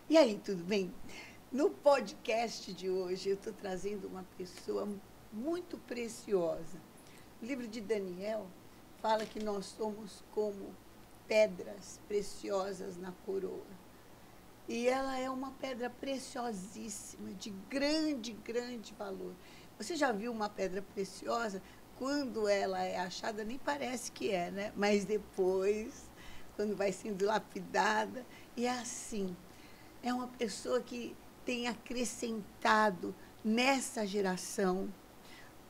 E aí, tudo bem? No podcast de hoje, eu estou trazendo uma pessoa muito preciosa. O livro de Daniel fala que nós somos como pedras preciosas na coroa. E ela é uma pedra preciosíssima, de grande, grande valor. Você já viu uma pedra preciosa? Quando ela é achada, nem parece que é, né? Mas depois, quando vai sendo lapidada, e é assim. É uma pessoa que tem acrescentado nessa geração,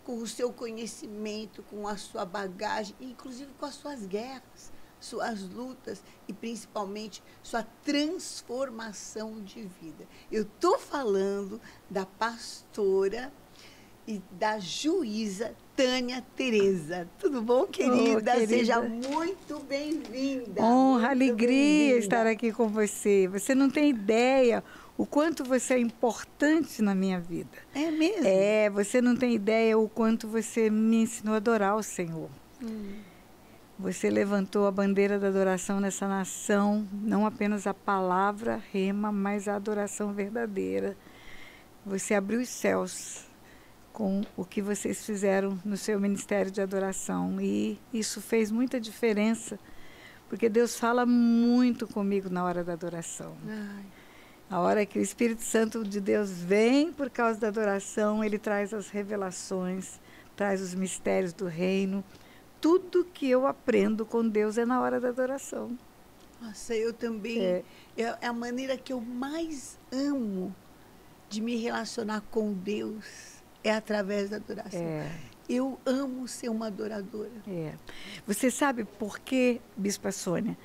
com o seu conhecimento, com a sua bagagem, inclusive com as suas guerras, suas lutas e principalmente sua transformação de vida. Eu estou falando da pastora e da juíza Tânia Teresa. Tudo bom, querida? Querida. Seja muito bem-vinda. Honra, muito alegria estar bem-vinda. aqui com você. Você não tem ideia o quanto você é importante na minha vida. É mesmo? Você não tem ideia o quanto você me ensinou a adorar o Senhor. Você levantou a bandeira da adoração nessa nação, não apenas a palavra rema, mas a adoração verdadeira. Você abriu os céus com o que vocês fizeram no seu ministério de adoração, e isso fez muita diferença, porque Deus fala muito comigo na hora da adoração. Ai. A hora que o Espírito Santo de Deus vem por causa da adoração, Ele traz as revelações, traz os mistérios do reino. Tudo que eu aprendo com Deus é na hora da adoração. Nossa, eu também. É a maneira que eu mais amo de me relacionar com Deus é através da adoração. Eu amo ser uma adoradora. Você sabe por quê, Bispa Sônia?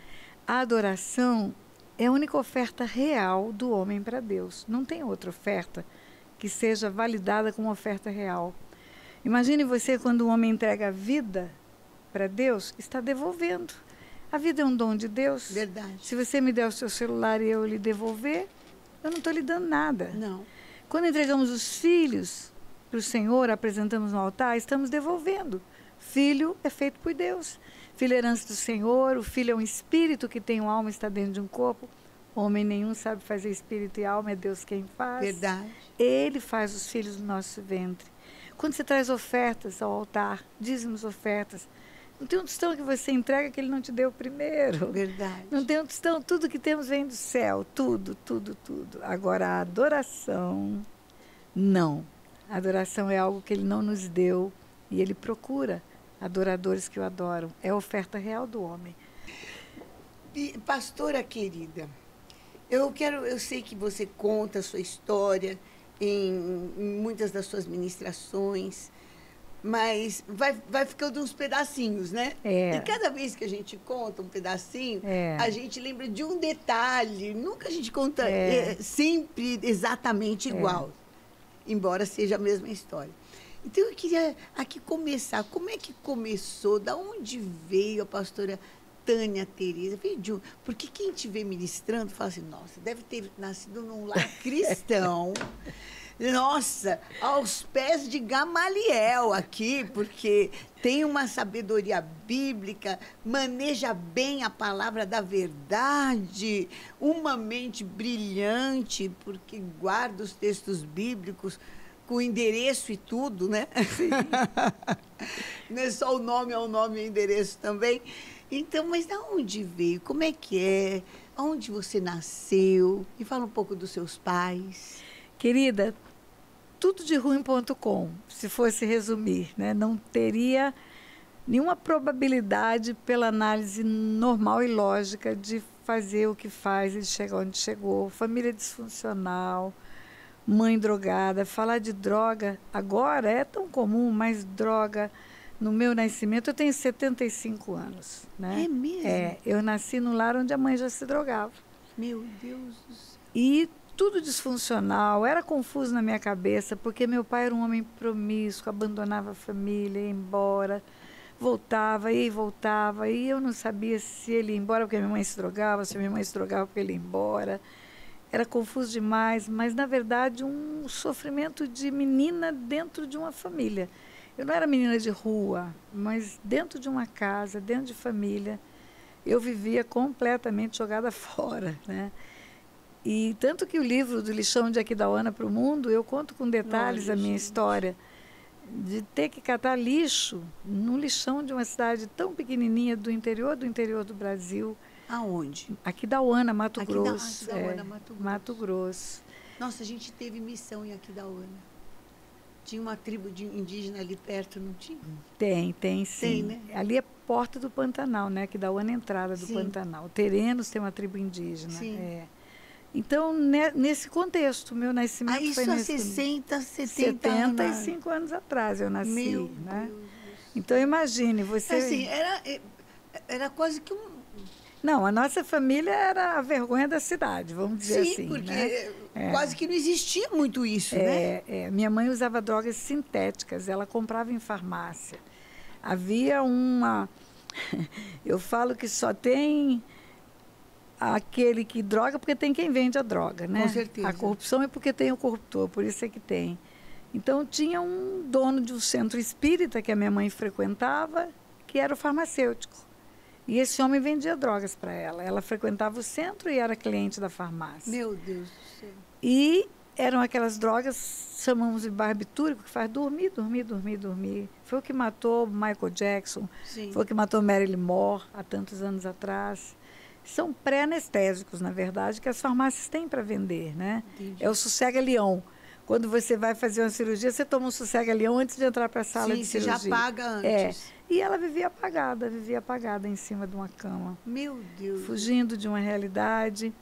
A adoração é a única oferta real do homem para Deus. Não tem outra oferta que seja validada como oferta real. Imagine você quando o homem entrega a vida para Deus, está devolvendo. A vida é um dom de Deus. Verdade. Se você me der o seu celular e eu lhe devolver, eu não estou lhe dando nada. Não. Quando entregamos os filhos para o Senhor, apresentamos no altar, estamos devolvendo. Filho é feito por Deus. Filho é herança do Senhor, o filho é um espírito que tem uma alma e está dentro de um corpo. Homem nenhum sabe fazer espírito e alma, é Deus quem faz. Verdade. Ele faz os filhos do nosso ventre. Quando você traz ofertas ao altar, dízimos, ofertas, não tem um tostão que você entrega que Ele não te deu primeiro. Verdade. Não tem um tostão, tudo que temos vem do céu, tudo, tudo, tudo. Agora, a adoração, não. A adoração é algo que Ele não nos deu e Ele procura adoradores que o adoram. É a oferta real do homem. E, pastora querida, eu sei que você conta a sua história em muitas das suas ministrações, mas vai ficando uns pedacinhos, né? E cada vez que a gente conta um pedacinho, a gente lembra de um detalhe. Nunca a gente conta sempre exatamente igual, embora seja a mesma história. Então eu queria aqui começar. Como é que começou? Da onde veio a pastora Tânia Teresa? Porque quem te vê ministrando fala assim, nossa, deve ter nascido num lar cristão. Nossa, aos pés de Gamaliel aqui, porque tem uma sabedoria bíblica, maneja bem a palavra da verdade, uma mente brilhante, porque guarda os textos bíblicos com endereço e tudo, né? Sim. Não é só o nome, é o nome e o endereço também. Então, mas de onde veio? Como é que é? Onde você nasceu? E fala um pouco dos seus pais. Querida, tudoderuim.com, se fosse resumir, né? Não teria nenhuma probabilidade pela análise normal e lógica de fazer o que faz e de chegar onde chegou. Família disfuncional, mãe drogada. Falar de droga agora é tão comum, mas droga, no meu nascimento, eu tenho 75 anos. Né? É mesmo? Eu nasci num lar onde a mãe já se drogava. Meu Deus do céu. E tudo disfuncional, era confuso na minha cabeça, porque meu pai era um homem promíscuo, abandonava a família, ia embora, voltava, ia e voltava, e eu não sabia se ele ia embora porque minha mãe se drogava, se minha mãe se drogava porque ele ia embora. Era confuso demais, mas na verdade um sofrimento de menina dentro de uma família. Eu não era menina de rua, mas dentro de uma casa, dentro de família, eu vivia completamente jogada fora, né? E tanto que o livro do Lixão de Aquidauana para o Mundo, eu conto com detalhes a minha história de ter que catar lixo no lixão de uma cidade tão pequenininha do interior do Brasil. Aonde? Aquidauana, Mato Grosso. Aquidauana, Mato Grosso. Mato Grosso. Nossa, a gente teve missão em Aquidauana. Tinha uma tribo de indígena ali perto, não tinha? Tem sim. Tem, né? Ali é porta do Pantanal, né? Aquidauana é a entrada do Sim. Pantanal. Terenos tem uma tribo indígena. Sim. Então, nesse contexto, meu nascimento isso foi há nesse 60, 70 anos. 75 anos atrás eu nasci. Meu né? Deus. Então, imagine, você... Assim, era quase que um... Não, a nossa família era a vergonha da cidade, vamos dizer assim. Sim, porque né? quase que não existia muito isso, né? Minha mãe usava drogas sintéticas, ela comprava em farmácia. Havia uma... Eu falo que só tem aquele que droga porque tem quem vende a droga, né? Com certeza. A corrupção é porque tem o corruptor, por isso é que tem. Então, tinha um dono de um centro espírita que a minha mãe frequentava, que era o farmacêutico. E esse homem vendia drogas para ela. Ela frequentava o centro e era cliente da farmácia. Meu Deus do céu. E eram aquelas drogas, chamamos de barbitúrico, que faz dormir. Foi o que matou Michael Jackson, Sim. foi o que matou Marilyn Monroe há tantos anos atrás. São pré-anestésicos, na verdade, que as farmácias têm para vender, né? Entendi. É o sossega-leão. Quando você vai fazer uma cirurgia, você toma um sossega-leão antes de entrar para a sala de cirurgia. Você já paga antes. E ela vivia apagada em cima de uma cama. Meu Deus. Fugindo de uma realidade.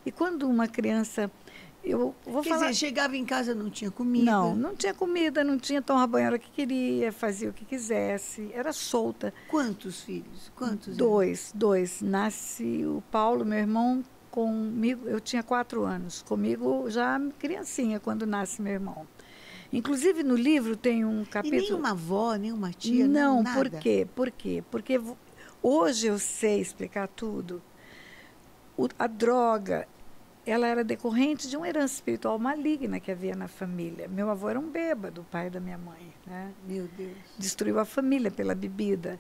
E quando uma criança... Quer dizer, chegava em casa, não tinha comida. Não tinha comida, não tinha, tomava banho a hora que queria, fazia o que quisesse, era solta. Quantos filhos? Quantos? Dois. Nasce o Paulo, meu irmão, comigo, eu tinha 4 anos. Comigo já criancinha, quando nasce meu irmão. Inclusive, no livro tem um capítulo... E nenhuma avó, nenhuma tia, não, nada? Por quê? Porque hoje eu sei explicar tudo. A droga, ela era decorrente de uma herança espiritual maligna que havia na família. Meu avô era um bêbado, o pai da minha mãe, né? Meu Deus. Destruiu a família pela bebida.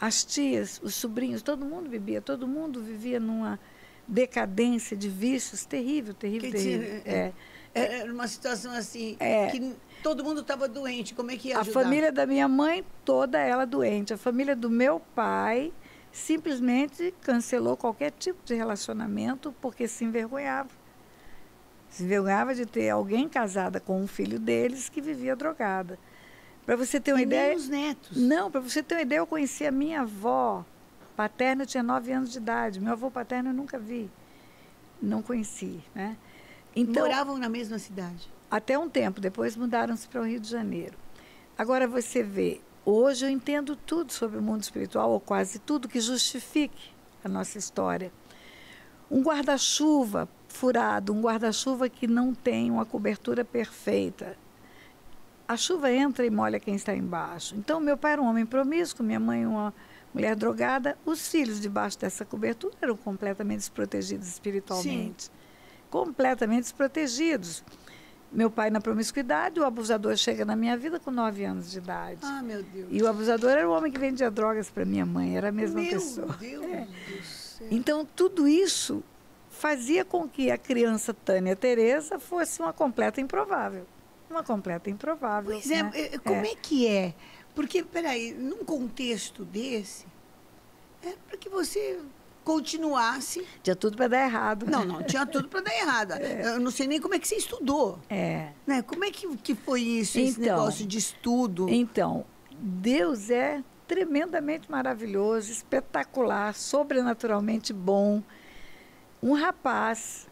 As tias, os sobrinhos, todo mundo bebia, todo mundo vivia numa decadência de vícios terrível. Era uma situação assim, que todo mundo estava doente, como é que ia ajudar? A família da minha mãe, toda ela doente. A família do meu pai simplesmente cancelou qualquer tipo de relacionamento porque se envergonhava. Se envergonhava de ter alguém casada com um filho deles que vivia drogada. Para você ter uma ideia... Nem os netos. Não, para você ter uma ideia, eu conheci a minha avó paterna, eu tinha 9 anos de idade. Meu avô paterno eu nunca vi. Não conheci, né? Então, moravam na mesma cidade? Até um tempo, depois mudaram-se para o Rio de Janeiro. Agora você vê, hoje eu entendo tudo sobre o mundo espiritual, ou quase tudo, que justifique a nossa história. Um guarda-chuva furado, um guarda-chuva que não tem uma cobertura perfeita. A chuva entra e molha quem está embaixo. Então, meu pai era um homem promíscuo, minha mãe uma mulher drogada. Os filhos debaixo dessa cobertura eram completamente desprotegidos espiritualmente. Sim. Completamente desprotegidos. Meu pai na promiscuidade, o abusador chega na minha vida com 9 anos de idade. Ah, meu Deus. E o abusador era o homem que vendia drogas para minha mãe, era a mesma pessoa. Meu Deus do céu. Então, tudo isso fazia com que a criança Tânia Tereza fosse uma completa improvável. Uma completa improvável. Pois é, né? Como é que é? Porque, peraí, num contexto desse, é para que você continuasse... Tinha tudo para dar errado. Não, tinha tudo para dar errado. Eu não sei nem como é que você estudou. Né? Como é que foi isso, esse negócio de estudo? Então, Deus é tremendamente maravilhoso, espetacular, sobrenaturalmente bom. Um rapaz,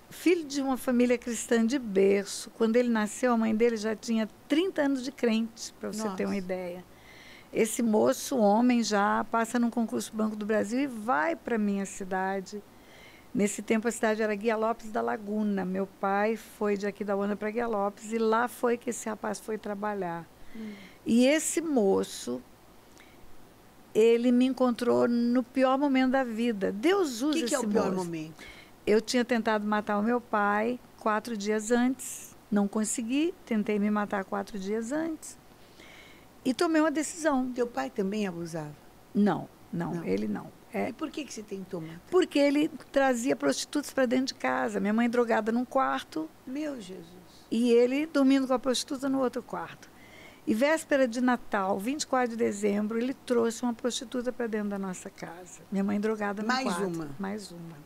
filho de uma família cristã de berço, quando ele nasceu, a mãe dele já tinha 30 anos de crente, para você ter uma ideia. Esse moço, homem, já passa num concurso do Banco do Brasil e vai para a minha cidade. Nesse tempo, a cidade era Guia Lopes da Laguna. Meu pai foi de Aquidauana para Guia Lopes e lá foi que esse rapaz foi trabalhar. E esse moço, ele me encontrou no pior momento da vida. Deus usa esse moço. O que é o pior momento? Eu tinha tentado matar o meu pai 4 dias antes. Não consegui, tentei me matar 4 dias antes. E tomei uma decisão. Teu pai também abusava? Não, ele não. E por que você tentou matar? Porque ele trazia prostitutas para dentro de casa. Minha mãe drogada num quarto. Meu Jesus. E ele dormindo com a prostituta no outro quarto. E véspera de Natal, 24 de dezembro, ele trouxe uma prostituta para dentro da nossa casa. Minha mãe drogada no quarto. Mais uma.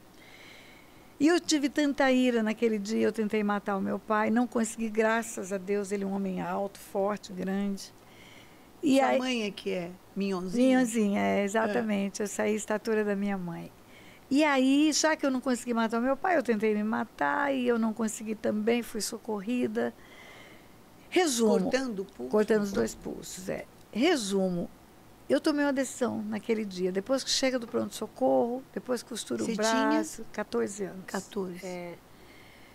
E eu tive tanta ira naquele dia, eu tentei matar o meu pai, não consegui, graças a Deus, ele é um homem alto, forte, grande. E Sua aí, mãe é que é minhonzinha? Minhonzinha, exatamente. Eu saí a estatura da minha mãe. E aí, já que eu não consegui matar o meu pai, eu tentei me matar e eu não consegui também, fui socorrida. Resumo. Cortando o pulso? Cortando os 2 pulsos, Resumo. Eu tomei uma decisão naquele dia. Depois que chega do pronto-socorro, depois que costura o braço. Tinha? 14 anos. 14.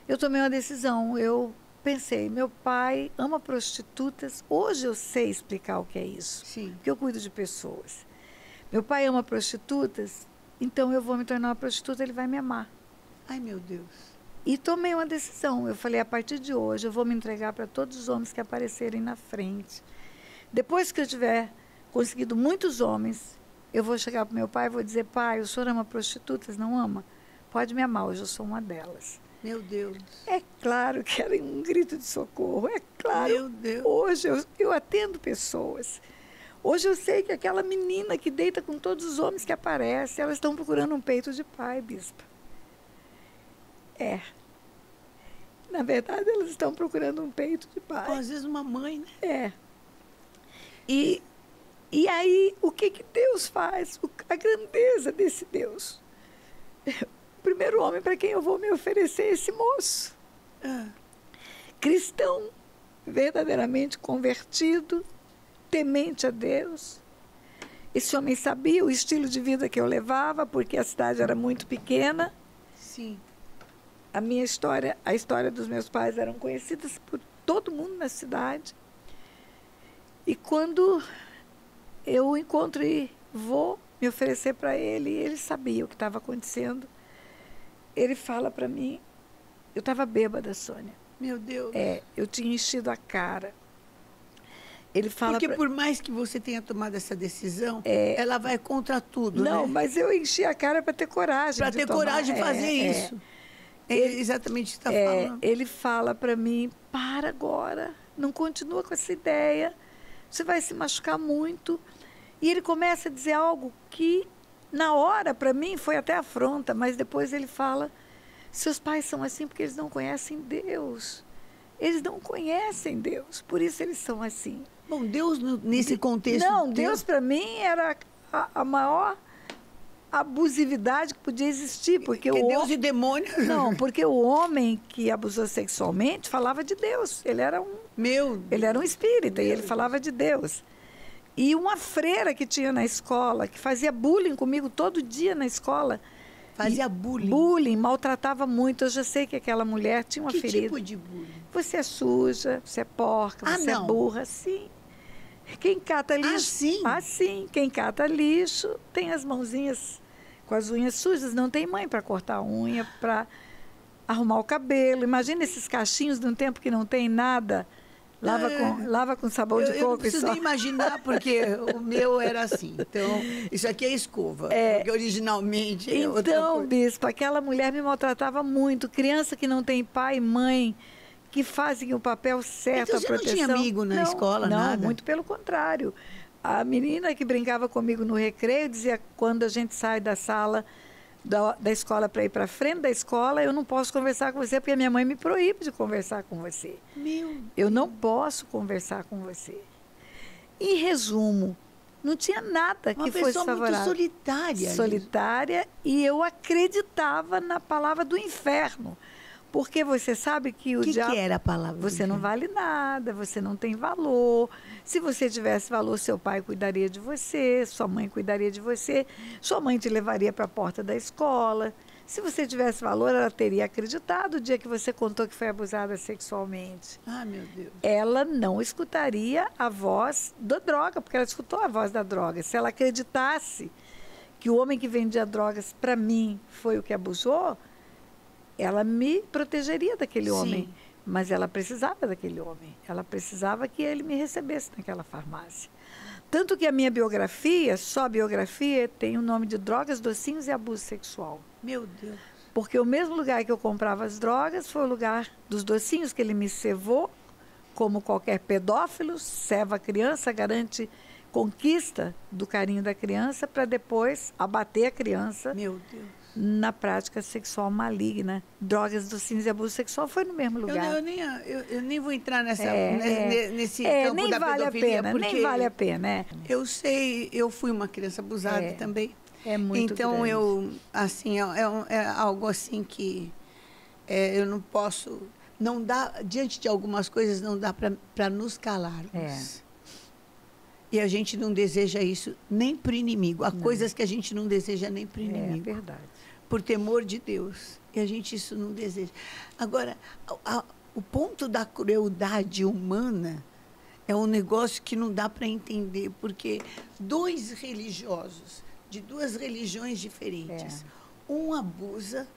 Eu tomei uma decisão. Eu pensei, meu pai ama prostitutas. Hoje eu sei explicar o que é isso. Sim. Porque eu cuido de pessoas. Meu pai ama prostitutas, então eu vou me tornar uma prostituta, ele vai me amar. Ai, meu Deus. E tomei uma decisão. Eu falei, a partir de hoje, eu vou me entregar para todos os homens que aparecerem na frente. Depois que eu tiver conseguido muitos homens, eu vou chegar para meu pai e vou dizer, pai, o senhor ama prostitutas, não ama? Pode me amar, hoje eu sou uma delas. Meu Deus. É claro que era um grito de socorro, é claro. Meu Deus. Hoje eu atendo pessoas. Hoje eu sei que aquela menina que deita com todos os homens que aparecem, elas estão procurando um peito de pai, bispa. Na verdade, elas estão procurando um peito de pai. Às vezes uma mãe, né? E aí, o que Deus faz? A grandeza desse Deus. O primeiro homem para quem eu vou me oferecer é esse moço. Cristão, verdadeiramente convertido, temente a Deus. Esse homem sabia o estilo de vida que eu levava, porque a cidade era muito pequena. Sim. A minha história, a história dos meus pais eram conhecidas por todo mundo na cidade. E quando eu o encontro e vou me oferecer para ele, ele sabia o que estava acontecendo. Ele fala para mim, eu estava bêbada, Sônia. Meu Deus. Eu tinha enchido a cara. Ele fala porque por mais que você tenha tomado essa decisão, ela vai contra tudo, não, né? mas eu enchi a cara para ter coragem para ter coragem de fazer isso. Exatamente o que está falando. Ele fala para mim, para agora, não continua com essa ideia, você vai se machucar muito. E ele começa a dizer algo que, na hora, para mim, foi até afronta, mas depois ele fala, seus pais são assim porque eles não conhecem Deus. Eles não conhecem Deus, por isso eles são assim. Bom, Deus, nesse contexto... Não, Deus para mim era a maior abusividade que podia existir, porque Deus e demônio. Não, porque o homem que abusou sexualmente falava de Deus. Ele era um espírita e ele falava de Deus. E uma freira que tinha na escola, que fazia bullying comigo todo dia na escola. Fazia bullying? Bullying, maltratava muito. Eu já sei que aquela mulher tinha uma ferida. Que tipo de bullying? Você é suja, você é porca, você é burra. Sim. Quem cata lixo... sim? Sim. Quem cata lixo tem as mãozinhas com as unhas sujas. Não tem mãe para cortar a unha, para arrumar o cabelo. Imagina esses cachinhos de um tempo que não tem nada. Lava com sabão de coco. Eu não preciso nem imaginar, porque o meu era assim. Então, isso aqui é escova, porque originalmente é outra coisa. Então, bispo, aquela mulher me maltratava muito. Criança que não tem pai e mãe, que fazem o papel certo, então, a proteção. Você não tinha amigo na escola, nada? Não, muito pelo contrário. A menina que brincava comigo no recreio dizia, quando a gente sai da sala da escola para ir para frente da escola, eu não posso conversar com você, porque a minha mãe me proíbe de conversar com você. Eu não posso conversar com você. Em resumo, não tinha nada que fosse favorável. Uma pessoa muito solitária. Solitária, e eu acreditava na palavra do inferno. Porque você sabe que o diabo... O que era a palavra? Você não vale nada, você não tem valor. Se você tivesse valor, seu pai cuidaria de você, sua mãe cuidaria de você, sua mãe te levaria para a porta da escola. Se você tivesse valor, ela teria acreditado o dia que você contou que foi abusada sexualmente. Ah, meu Deus. Ela não escutaria a voz da droga, porque ela escutou a voz da droga. Se ela acreditasse que o homem que vendia drogas para mim foi o que abusou, ela me protegeria daquele homem, mas ela precisava daquele homem. Ela precisava que ele me recebesse naquela farmácia. Tanto que a minha biografia, só a biografia, tem o nome de Drogas, Docinhos e Abuso Sexual. Meu Deus. Porque o mesmo lugar que eu comprava as drogas foi o lugar dos docinhos que ele me cevou, como qualquer pedófilo, ceva a criança, garante conquista do carinho da criança para depois abater a criança. Meu Deus. Na prática sexual maligna. Drogas, docinhos e abuso sexual foi no mesmo lugar. Eu nem vou entrar nesse campo nem da vale pedofilia, a pena, porque nem vale a pena, né? eu sei, eu fui uma criança abusada também. É muito então grande. eu, assim, é algo assim que eu não posso, não dá, diante de algumas coisas não dá para nos calarmos. E a gente não deseja isso nem para o inimigo. Há coisas que a gente não deseja nem para o inimigo. É verdade. Por temor de Deus. E a gente isso não deseja. Agora, o ponto da crueldade humana é um negócio que não dá para entender, porque dois religiosos, de duas religiões diferentes, um abusa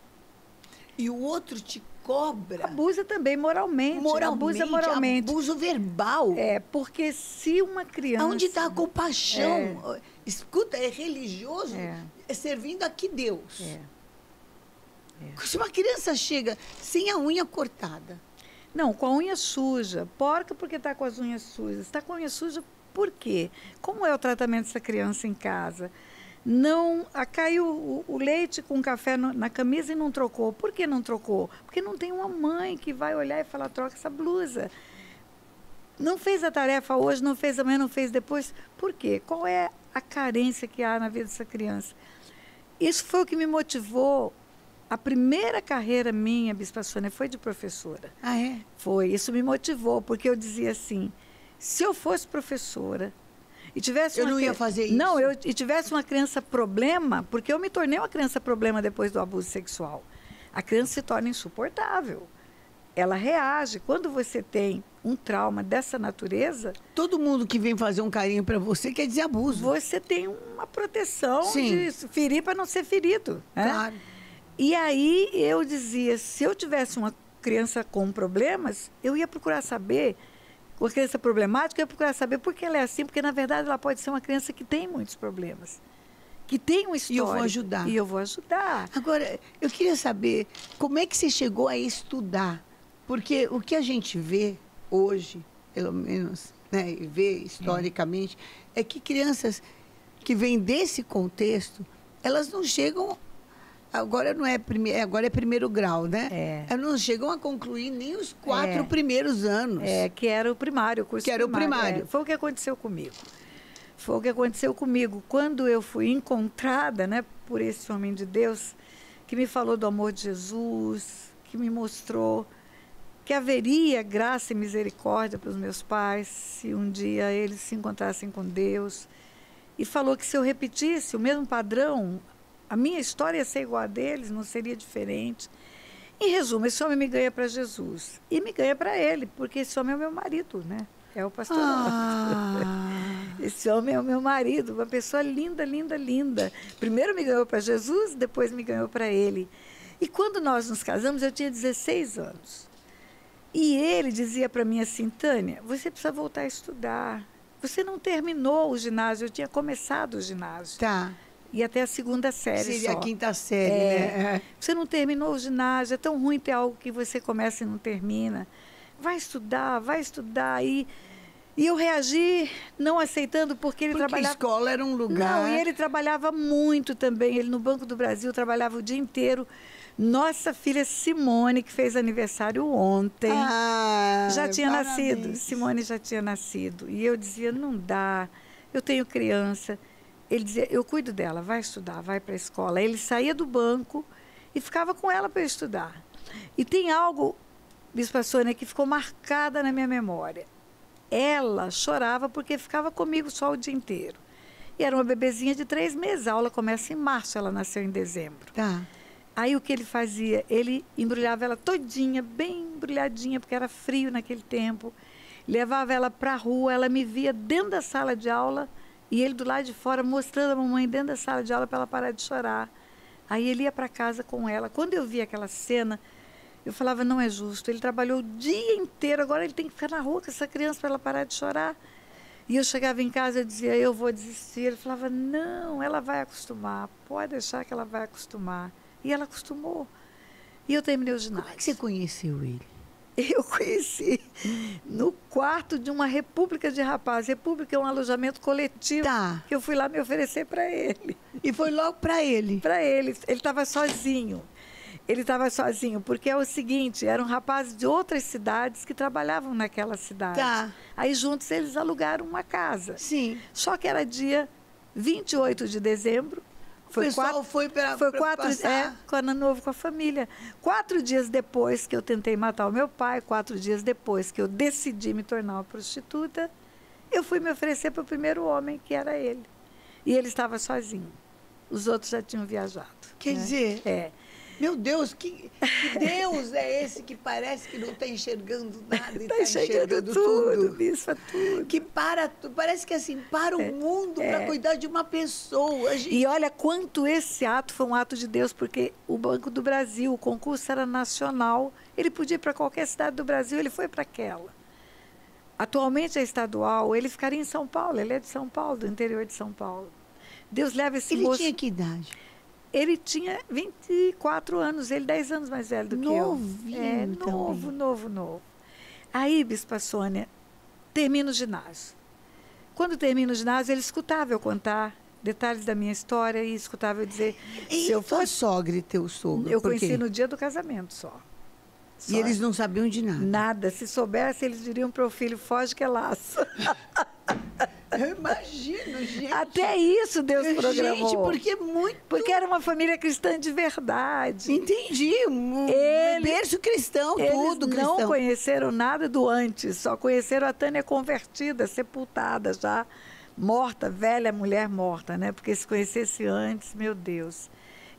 e o outro te cobra. Abusa também moralmente. Abusa moralmente. Abuso verbal. Porque se uma criança... Onde está a compaixão? Escuta, é religioso servindo a que Deus? Se uma criança chega sem a unha cortada. Não, com a unha suja. Porca porque está com as unhas sujas. Está com a unha suja por quê? Como é o tratamento dessa criança em casa? Não, caiu o leite com café na camisa e não trocou. Por que não trocou? Porque não tem uma mãe que vai olhar e falar, troca essa blusa. Não fez a tarefa hoje, não fez amanhã, não fez depois. Por quê? Qual é a carência que há na vida dessa criança? Isso foi o que me motivou. A primeira carreira minha, Bispa Sônia, foi de professora. Ah, é? Foi. Isso me motivou, porque eu dizia assim, se eu fosse professora e tivesse eu não ia fazer isso. Não, e tivesse uma criança problema, porque eu me tornei uma criança problema depois do abuso sexual. A criança se torna insuportável. Ela reage. Quando você tem um trauma dessa natureza... Todo mundo que vem fazer um carinho para você quer dizer abuso. Você tem uma proteção de ferir para não ser ferido. Claro. E aí eu dizia, se eu tivesse uma criança com problemas, eu ia procurar saber, uma criança problemática, eu ia procurar saber por que ela é assim, porque na verdade ela pode ser uma criança que tem muitos problemas, que tem uma história. E eu vou ajudar. E eu vou ajudar. Agora, eu queria saber como é que você chegou a estudar, porque o que a gente vê hoje, pelo menos, né, e vê historicamente, é que crianças que vêm desse contexto, elas não chegam... Agora não é agora é primeiro grau, né? Elas não chegam a concluir nem os 4 primeiros anos. Que era o primário, o curso que era o primário. Foi o que aconteceu comigo. Foi o que aconteceu comigo. Quando eu fui encontrada, né, por esse homem de Deus, que me falou do amor de Jesus, que me mostrou que haveria graça e misericórdia para os meus pais, se um dia eles se encontrassem com Deus. E falou que se eu repetisse o mesmo padrão... A minha história ia ser igual a deles, não seria diferente. Em resumo, esse homem me ganha para Jesus. E me ganha para ele, porque esse homem é o meu marido, né? É o pastor Otto. Esse homem é o meu marido, uma pessoa linda, linda, linda. Primeiro me ganhou para Jesus, depois me ganhou para ele. E quando nós nos casamos, eu tinha 16 anos. E ele dizia para mim assim, Tânia, você precisa voltar a estudar. Você não terminou o ginásio, eu tinha começado o ginásio. Tá. E até a 2ª série Seria só. a 5ª série, né? Você não terminou o ginásio, é tão ruim ter algo que você começa e não termina. Vai estudar, vai estudar. E eu reagi não aceitando porque ele trabalhava... Porque a escola era um lugar... Não, e ele trabalhava muito também. Ele no Banco do Brasil trabalhava o dia inteiro. Nossa filha Simone, que fez aniversário ontem, já tinha nascido. Simone já tinha nascido. E eu dizia, não dá, eu tenho criança... Ele dizia, eu cuido dela, vai estudar, vai para a escola. Ele saía do banco e ficava com ela para estudar. E tem algo, Bispa Sônia, que ficou marcada na minha memória. Ela chorava porque ficava comigo só o dia inteiro. E era uma bebezinha de 3 meses. A aula começa em março, ela nasceu em dezembro. Tá. Aí o que ele fazia? Ele embrulhava ela todinha, bem embrulhadinha, porque era frio naquele tempo. Levava ela para a rua, ela me via dentro da sala de aula... E ele do lado de fora mostrando a mamãe dentro da sala de aula para ela parar de chorar. Aí ele ia para casa com ela. Quando eu vi aquela cena, eu falava, não é justo. Ele trabalhou o dia inteiro, agora ele tem que ficar na rua com essa criança para ela parar de chorar. E eu chegava em casa e dizia, eu vou desistir. Ele falava, não, ela vai acostumar, pode deixar que ela vai acostumar. E ela acostumou. E eu terminei o ginásio. Como é que você conheceu ele? Eu conheci no quarto de uma república de rapazes. República é um alojamento coletivo. Tá. Que eu fui lá me oferecer para ele. E foi logo para ele? Para ele. Ele estava sozinho. Ele estava sozinho, porque é o seguinte, eram rapazes de outras cidades que trabalhavam naquela cidade. Tá. Aí juntos eles alugaram uma casa. Sim. Só que era dia 28 de dezembro. O pessoal foi para passar... com Ano Novo com a família. 4 dias depois que eu tentei matar o meu pai, 4 dias depois que eu decidi me tornar uma prostituta, eu fui me oferecer para o primeiro homem, que era ele. E ele estava sozinho. Os outros já tinham viajado. Quer dizer... É. Meu Deus, que Deus é esse que parece que não está enxergando nada e está enxergando tudo. Bispa, tudo. Que parece que assim, para o mundo para cuidar de uma pessoa. Gente... E olha quanto esse ato foi um ato de Deus, porque o Banco do Brasil, o concurso era nacional, ele podia ir para qualquer cidade do Brasil, ele foi para aquela. Atualmente é estadual, ele ficaria em São Paulo, ele é de São Paulo, do interior de São Paulo. Deus leva esse moço... Ele tinha que idade? Ele tinha 24 anos, ele 10 anos mais velho do que eu. Novinho. Novo. Aí, Bispa Sônia, termina o ginásio. Quando termina o ginásio, ele escutava eu contar detalhes da minha história e escutava eu dizer... E eu fosse sogra e teu sogro? Eu conheci no dia do casamento só. E eles não sabiam de nada? Nada. Se soubesse, eles diriam para o filho, foge que é laço. Eu imagino, gente. Até isso Deus programou. Gente, porque era uma família cristã de verdade. Entendi. Berço cristão, tudo cristão. Eles não conheceram nada do antes, só conheceram a Tânia convertida, sepultada já, morta, velha mulher morta, né? Porque se conhecesse antes, meu Deus.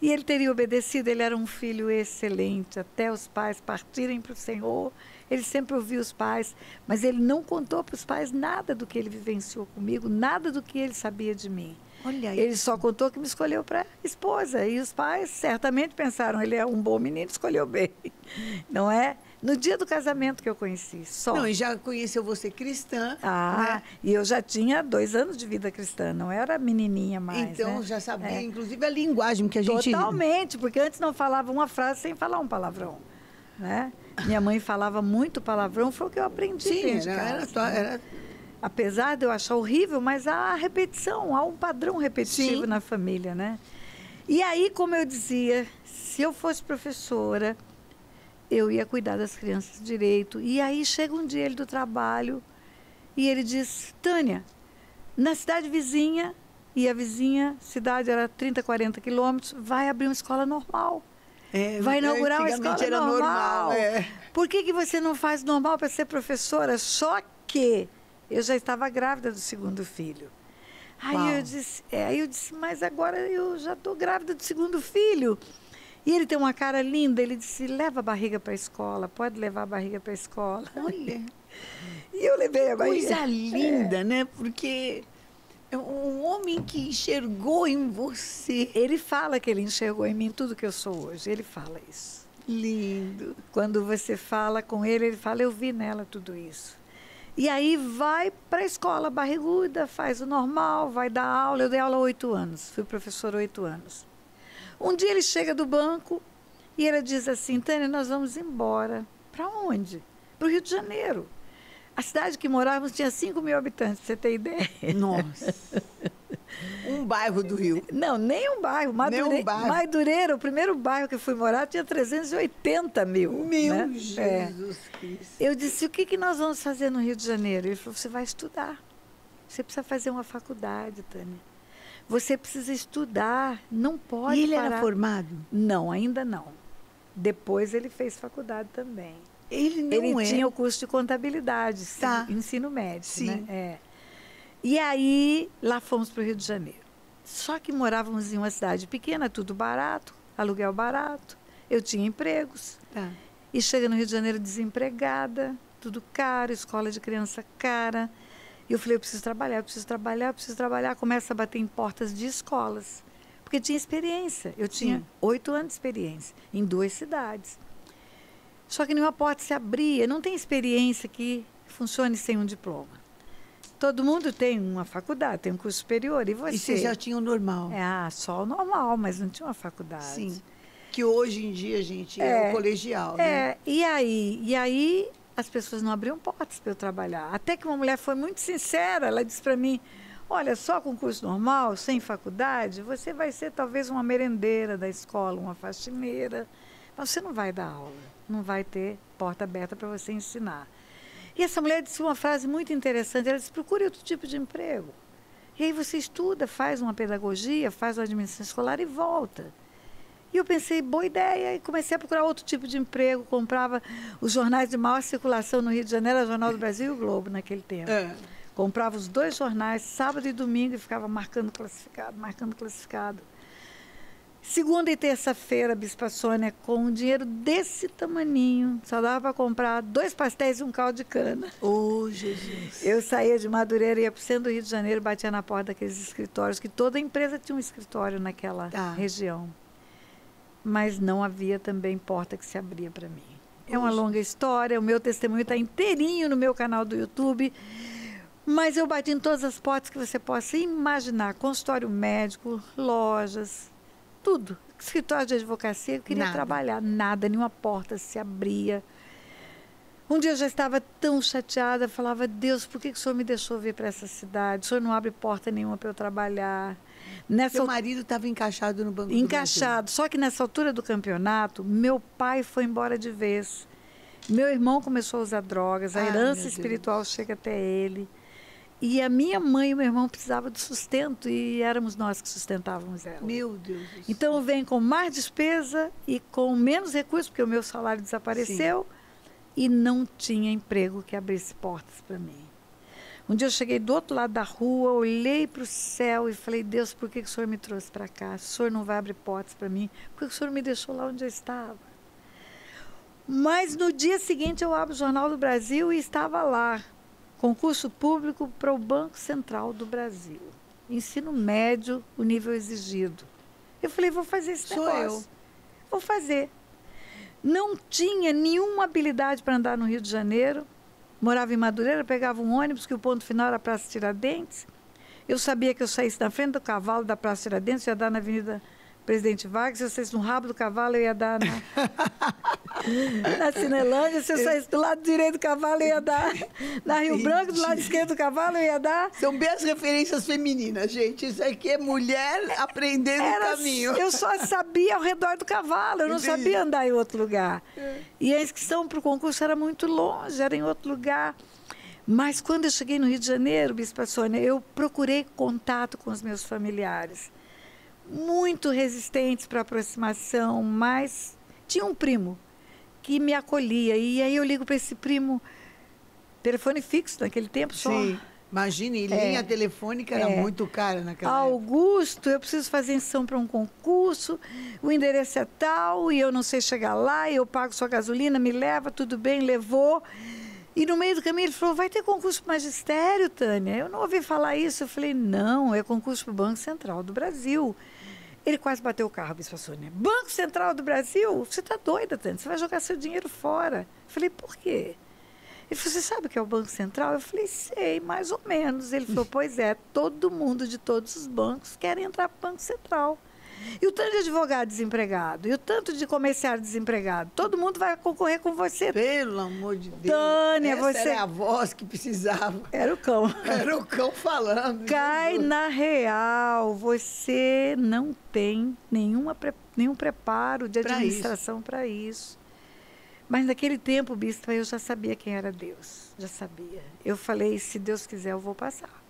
E ele teria obedecido, ele era um filho excelente, até os pais partirem para o Senhor. Ele sempre ouvia os pais, mas ele não contou para os pais nada do que ele vivenciou comigo, nada do que ele sabia de mim. Olha ele isso. só contou que me escolheu para esposa. E os pais certamente pensaram, ele é um bom menino, escolheu bem. Não é? No dia do casamento que eu conheci, só. Não, e já conheceu você cristã. Ah, né? E eu já tinha 2 anos de vida cristã, não era menininha mais. Então, né? já sabia, inclusive, a linguagem que a gente... Totalmente, porque antes não falava uma frase sem falar um palavrão, né? Minha mãe falava muito palavrão, foi o que eu aprendi dentro de casa. Apesar de eu achar horrível, mas há repetição, há um padrão repetitivo na família, né? E aí, como eu dizia, se eu fosse professora, eu ia cuidar das crianças direito. E aí chega um dia ele do trabalho e ele diz, Tânia, na cidade vizinha, e a vizinha cidade era 30, 40 quilômetros, vai abrir uma escola normal. Vai inaugurar uma escola era normal. Por que você não faz normal para ser professora? Só que eu já estava grávida do 2º filho. Aí eu disse, mas agora eu já estou grávida do 2º filho. E ele tem uma cara linda, ele disse, leva a barriga para a escola, pode levar a barriga para a escola. Olha. E eu levei a barriga. Coisa linda, né? Porque... é um homem que enxergou em você. Ele fala que ele enxergou em mim tudo que eu sou hoje. Ele fala isso. Lindo. Quando você fala com ele, ele fala, eu vi nela tudo isso. E aí vai para a escola barriguda, faz o normal, vai dar aula. Eu dei aula há 8 anos, fui professora há 8 anos. Um dia ele chega do banco e ele diz assim, Tânia, nós vamos embora. Para onde? Para o Rio de Janeiro. A cidade que morávamos tinha 5 mil habitantes, para você ter ideia. Nossa. Um bairro do Rio. Não, nem um bairro. Madureira, o primeiro bairro que eu fui morar, tinha 380 mil. Meu né? Jesus Cristo. Eu disse, o que nós vamos fazer no Rio de Janeiro? Ele falou, você vai estudar. Você precisa fazer uma faculdade, Tânia. Você precisa estudar, não pode E ele parar. era formado? Não, ainda não. Depois ele fez faculdade também. Ele tinha o curso de contabilidade, ensino médio. Sim. Né? E aí, lá fomos para o Rio de Janeiro. Só que morávamos em uma cidade pequena, tudo barato, aluguel barato. Eu tinha empregos. E chega no Rio de Janeiro desempregada, tudo caro, escola de criança cara. E eu falei, eu preciso trabalhar. Começa a bater em portas de escolas. Porque tinha experiência. Eu tinha 8 anos de experiência em 2 cidades. Só que nenhuma porta se abria. Não tem experiência que funcione sem um diploma. Todo mundo tem uma faculdade, tem um curso superior. E você? E você já tinha o normal? Só o normal, mas não tinha uma faculdade. Sim. Que hoje em dia, gente, é o colegial, né? E aí as pessoas não abriam portas para eu trabalhar. Até que uma mulher foi muito sincera, ela disse para mim, olha, só com curso normal, sem faculdade, você vai ser talvez uma merendeira da escola, uma faxineira, mas você não vai dar aula, não vai ter porta aberta para você ensinar. E essa mulher disse uma frase muito interessante, ela disse, procure outro tipo de emprego. E aí você estuda, faz uma pedagogia, faz uma administração escolar e volta. E eu pensei, boa ideia, e comecei a procurar outro tipo de emprego, comprava os jornais de maior circulação no Rio de Janeiro, o Jornal do Brasil e o Globo naquele tempo. Comprava os 2 jornais, sábado e domingo, e ficava marcando classificado. Segunda e terça-feira, Bispa Sônia, com um dinheiro desse tamaninho, só dava para comprar 2 pastéis e um caldo de cana. Oh, Jesus! Eu saía de Madureira, ia para o centro do Rio de Janeiro, batia na porta daqueles escritórios, que toda empresa tinha um escritório naquela região. Mas não havia também porta que se abria para mim. É uma longa história, o meu testemunho está inteirinho no meu canal do YouTube, mas eu bati em todas as portas que você possa imaginar, consultório médico, lojas, tudo. Escritório de advocacia, eu queria trabalhar, nada, nenhuma porta se abria. Um dia eu já estava tão chateada, falava, Deus, por que o Senhor me deixou vir para essa cidade? O Senhor não abre porta nenhuma para eu trabalhar. Seu marido estava encaixado no Banco do Brasil. Só que nessa altura do campeonato, meu pai foi embora de vez. Meu irmão começou a usar drogas, a herança espiritual chega até ele. E a minha mãe e meu irmão precisavam de sustento e éramos nós que sustentávamos ela. Meu Deus do céu. Então eu venho com mais despesa e com menos recursos, porque o meu salário desapareceu. Sim. E não tinha emprego que abrisse portas para mim. Um dia eu cheguei do outro lado da rua, olhei para o céu e falei, Deus, por que o Senhor me trouxe para cá? O Senhor não vai abrir portas para mim? Por que o Senhor me deixou lá onde eu estava? Mas no dia seguinte eu abro o Jornal do Brasil e estava lá, concurso público para o Banco Central do Brasil. Ensino médio, o nível exigido. Eu falei, vou fazer esse negócio. Vou fazer. Não tinha nenhuma habilidade para andar no Rio de Janeiro. Morava em Madureira, pegava um ônibus, que o ponto final era a Praça Tiradentes. Eu sabia que eu saísse na frente do cavalo da Praça Tiradentes, ia dar na Avenida Presidente Vargas. Se eu saísse no rabo do cavalo, eu ia dar na Cinelândia. Se eu saísse do lado direito do cavalo, eu ia dar na Rio Branco. Do lado esquerdo do cavalo, eu ia dar... São bem as referências femininas, gente. Isso aqui é mulher aprendendo o caminho. Eu só sabia ao redor do cavalo, eu não sabia andar em outro lugar. E a inscrição para o concurso era muito longe, era em outro lugar. Mas quando eu cheguei no Rio de Janeiro, Bispa Sônia, eu procurei contato com os meus familiares. Muito resistentes para aproximação, mas tinha um primo que me acolhia. E aí eu ligo para esse primo, telefone fixo naquele tempo só. Sim, imagine, linha telefônica era muito cara naquela época. Augusto, eu preciso fazer inscrição para um concurso, o endereço é tal, e eu não sei chegar lá, e eu pago sua gasolina, me leva, tudo bem, levou. E no meio do caminho ele falou, vai ter concurso para magistério, Tânia? Eu não ouvi falar isso. Eu falei, não, é concurso para o Banco Central do Brasil. Ele quase bateu o carro, Bispa Sônia. Banco Central do Brasil? Você está doida, Tânia? Você vai jogar seu dinheiro fora. Eu falei, por quê? Ele falou, você sabe o que é o Banco Central? Eu falei, sei, mais ou menos. Ele falou, pois é, todo mundo de todos os bancos quer entrar para o Banco Central. E o tanto de advogado desempregado, e o tanto de comerciário desempregado, todo mundo vai concorrer com você. Pelo amor de Deus. Tânia, essa era a voz que precisava. Era o cão. Era o cão falando. Cai na real, você não tem nenhum preparo de administração para isso. Mas naquele tempo, Bispa, eu já sabia quem era Deus, já sabia. Eu falei, se Deus quiser, eu vou passar.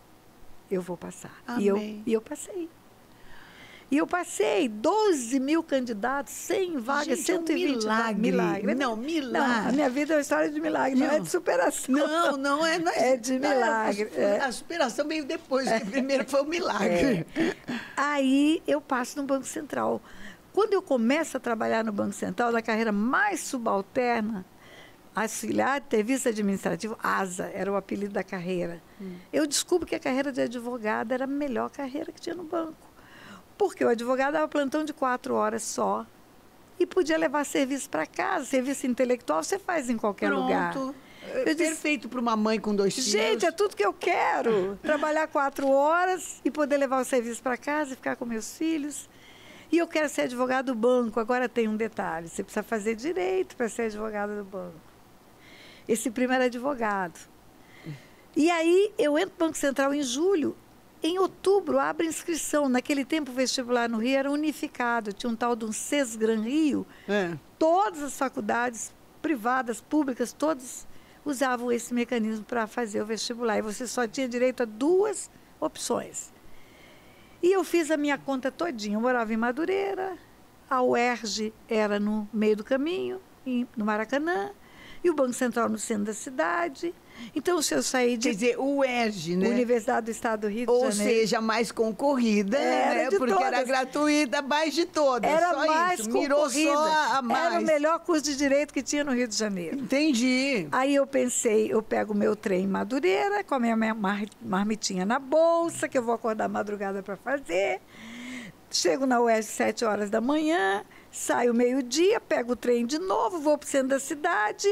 Eu vou passar. Amém. E eu passei. E eu passei 12 mil candidatos, 100 vagas, 120 vagas. Milagre. Não, milagre. Não, a minha vida é uma história de milagre, não é de superação. Não é. É de milagre. A superação veio depois, porque primeiro foi o milagre. Aí eu passo no Banco Central. Quando eu começo a trabalhar no Banco Central, na carreira mais subalterna, auxiliar de serviço administrativo, ASA, era o apelido da carreira. Eu descubro que a carreira de advogada era a melhor carreira que tinha no banco. Porque o advogado dava plantão de 4 horas só e podia levar serviço para casa. Serviço intelectual você faz em qualquer lugar. Perfeito para uma mãe com 2 filhos. Gente, é tudo que eu quero. Trabalhar 4 horas e poder levar o serviço para casa e ficar com meus filhos. E eu quero ser advogado do banco. Agora tem um detalhe. Você precisa fazer direito para ser advogado do banco. Esse primo era advogado. E aí eu entro no Banco Central em julho. Em outubro, abre inscrição. Naquele tempo, o vestibular no Rio era unificado. Tinha um tal de um Sesgran Rio. Todas as faculdades privadas, públicas, todas usavam esse mecanismo para fazer o vestibular. E você só tinha direito a 2 opções. E eu fiz a minha conta todinha. Eu morava em Madureira, a UERJ era no meio do caminho, no Maracanã, e o Banco Central no centro da cidade. Então, se eu sair de... Quer dizer, o UERJ, né? Universidade do Estado do Rio de Janeiro. Ou seja, mais concorrida, né? Porque todas. era gratuita, mais de todas. Era só mais isso. concorrida. Mirou só a mais. Era o melhor curso de Direito que tinha no Rio de Janeiro. Entendi. Aí eu pensei, eu pego o meu trem em Madureira, com a minha marmitinha na bolsa, que eu vou acordar madrugada para fazer. Chego na UERJ às 7 horas da manhã, saio meio-dia, pego o trem de novo, vou para o centro da cidade,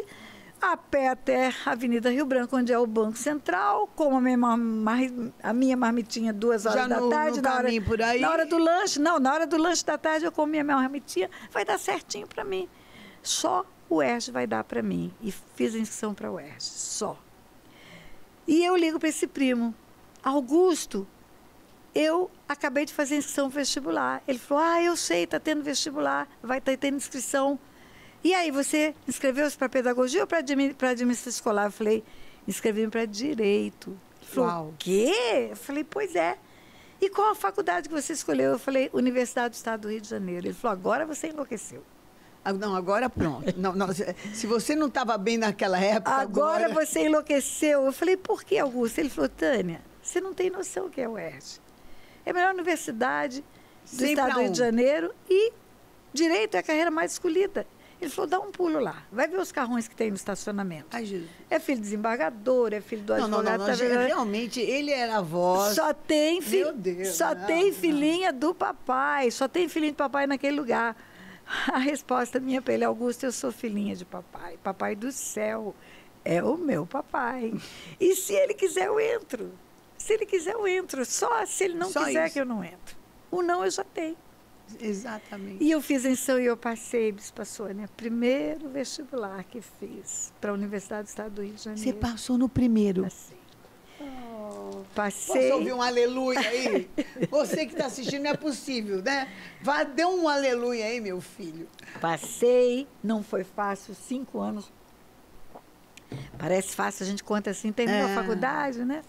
a pé até a Avenida Rio Branco, onde é o Banco Central, como a minha marmitinha 2 horas Já da tarde. Na hora do lanche, não, na hora do lanche da tarde eu como minha marmitinha, vai dar certinho para mim. Só o UERJ vai dar para mim. E fiz a inscrição para o UERJ, só. E eu ligo para esse primo, Augusto, eu acabei de fazer inscrição vestibular. Ele falou, eu sei, está tendo vestibular, vai estar tendo inscrição. E aí, você inscreveu-se para pedagogia ou para administração escolar? Eu falei, inscrevi-me para direito. Ele falou, o quê? Eu falei, pois é. E qual a faculdade que você escolheu? Eu falei, Universidade do Estado do Rio de Janeiro. Ele falou, agora você enlouqueceu. Não, agora pronto. Não, se você não estava bem naquela época... Agora você enlouqueceu. Eu falei, por que, Augusto? Ele falou, Tânia, você não tem noção o que é o UERJ. É a melhor universidade do Estado do Rio de Janeiro e direito é a carreira mais escolhida. Ele falou, dá um pulo lá. Vai ver os carrões que tem no estacionamento. Ai, Jesus. É filho do desembargador, é filho do advogado. Realmente, ele era a voz. Só tem Meu Deus, só tem filhinha do papai. Só tem filhinho de papai naquele lugar. A resposta minha para ele, Augusto, eu sou filhinha de papai. Papai do céu é o meu papai. E se ele quiser, eu entro. Se ele quiser, eu entro. Só se ele não quiser que eu não entro. O não eu já tenho. Exatamente. E eu fiz a inscrição e eu passei, Bispa Sônia, primeiro vestibular que fiz para a Universidade do Estado do Rio de Janeiro. Você passou no primeiro? Passei. Passei. Posso ouvir um aleluia aí? Você que está assistindo, não é possível, né? Dê um aleluia aí, meu filho. Passei, não foi fácil, 5 anos. Parece fácil, a gente conta assim, terminou a faculdade, né?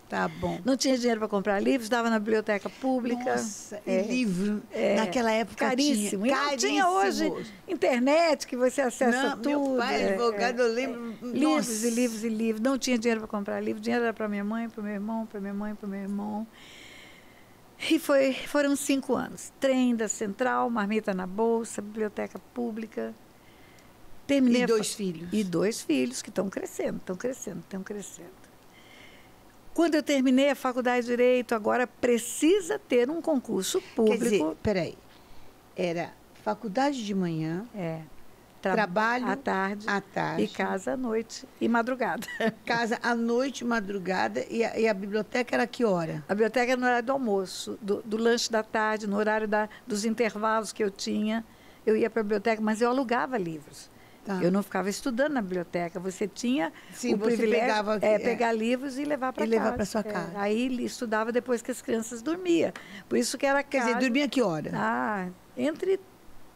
Tá bom. Não tinha dinheiro para comprar livros, estava na biblioteca pública. Nossa, e livro, naquela época caríssimo. tinha. Caríssimo. Tinha hoje internet, que você acessa tudo. Meu pai, advogado, eu lembro. Livros e livros e livros. Não tinha dinheiro para comprar livro. Dinheiro era para minha mãe, para o meu irmão, para minha mãe, para o meu irmão. E foram 5 anos. Trem da Central, marmita na bolsa, biblioteca pública. Terminei e 2 filhos. E 2 filhos que estão crescendo. Quando eu terminei a faculdade de Direito, agora precisa ter um concurso público. Quer dizer, peraí, era faculdade de manhã, trabalho à tarde e casa à noite e madrugada. Casa à noite, madrugada, e a biblioteca era que hora? A biblioteca era no horário do almoço, do lanche da tarde, no horário dos intervalos que eu tinha. Eu ia para a biblioteca, mas eu alugava livros. Tá. Eu não ficava estudando na biblioteca. Você tinha o privilégio de pegar livros e levar para casa. Levar para sua casa. Aí estudava depois que as crianças dormiam. Por isso que era casa. Quer dizer, dormia a que hora? Entre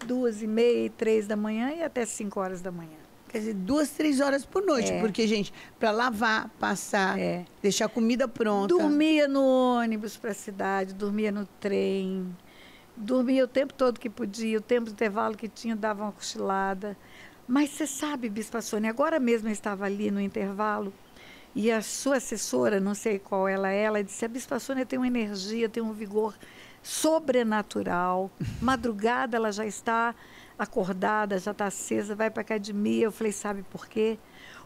2h30 e 3 da manhã e até 5 horas da manhã. Quer dizer, 2, 3 horas por noite. Porque, gente, para lavar, passar, deixar a comida pronta. Dormia no ônibus para a cidade, dormia no trem. Dormia o tempo todo que podia, o tempo de intervalo que tinha, dava uma cochilada. Mas você sabe, Bispa Sônia, agora mesmo eu estava ali no intervalo e a sua assessora, não sei qual ela disse, a Bispa Sônia tem uma energia, tem um vigor sobrenatural. Madrugada ela já está acordada, já está acesa, vai para a academia. Eu falei, sabe por quê?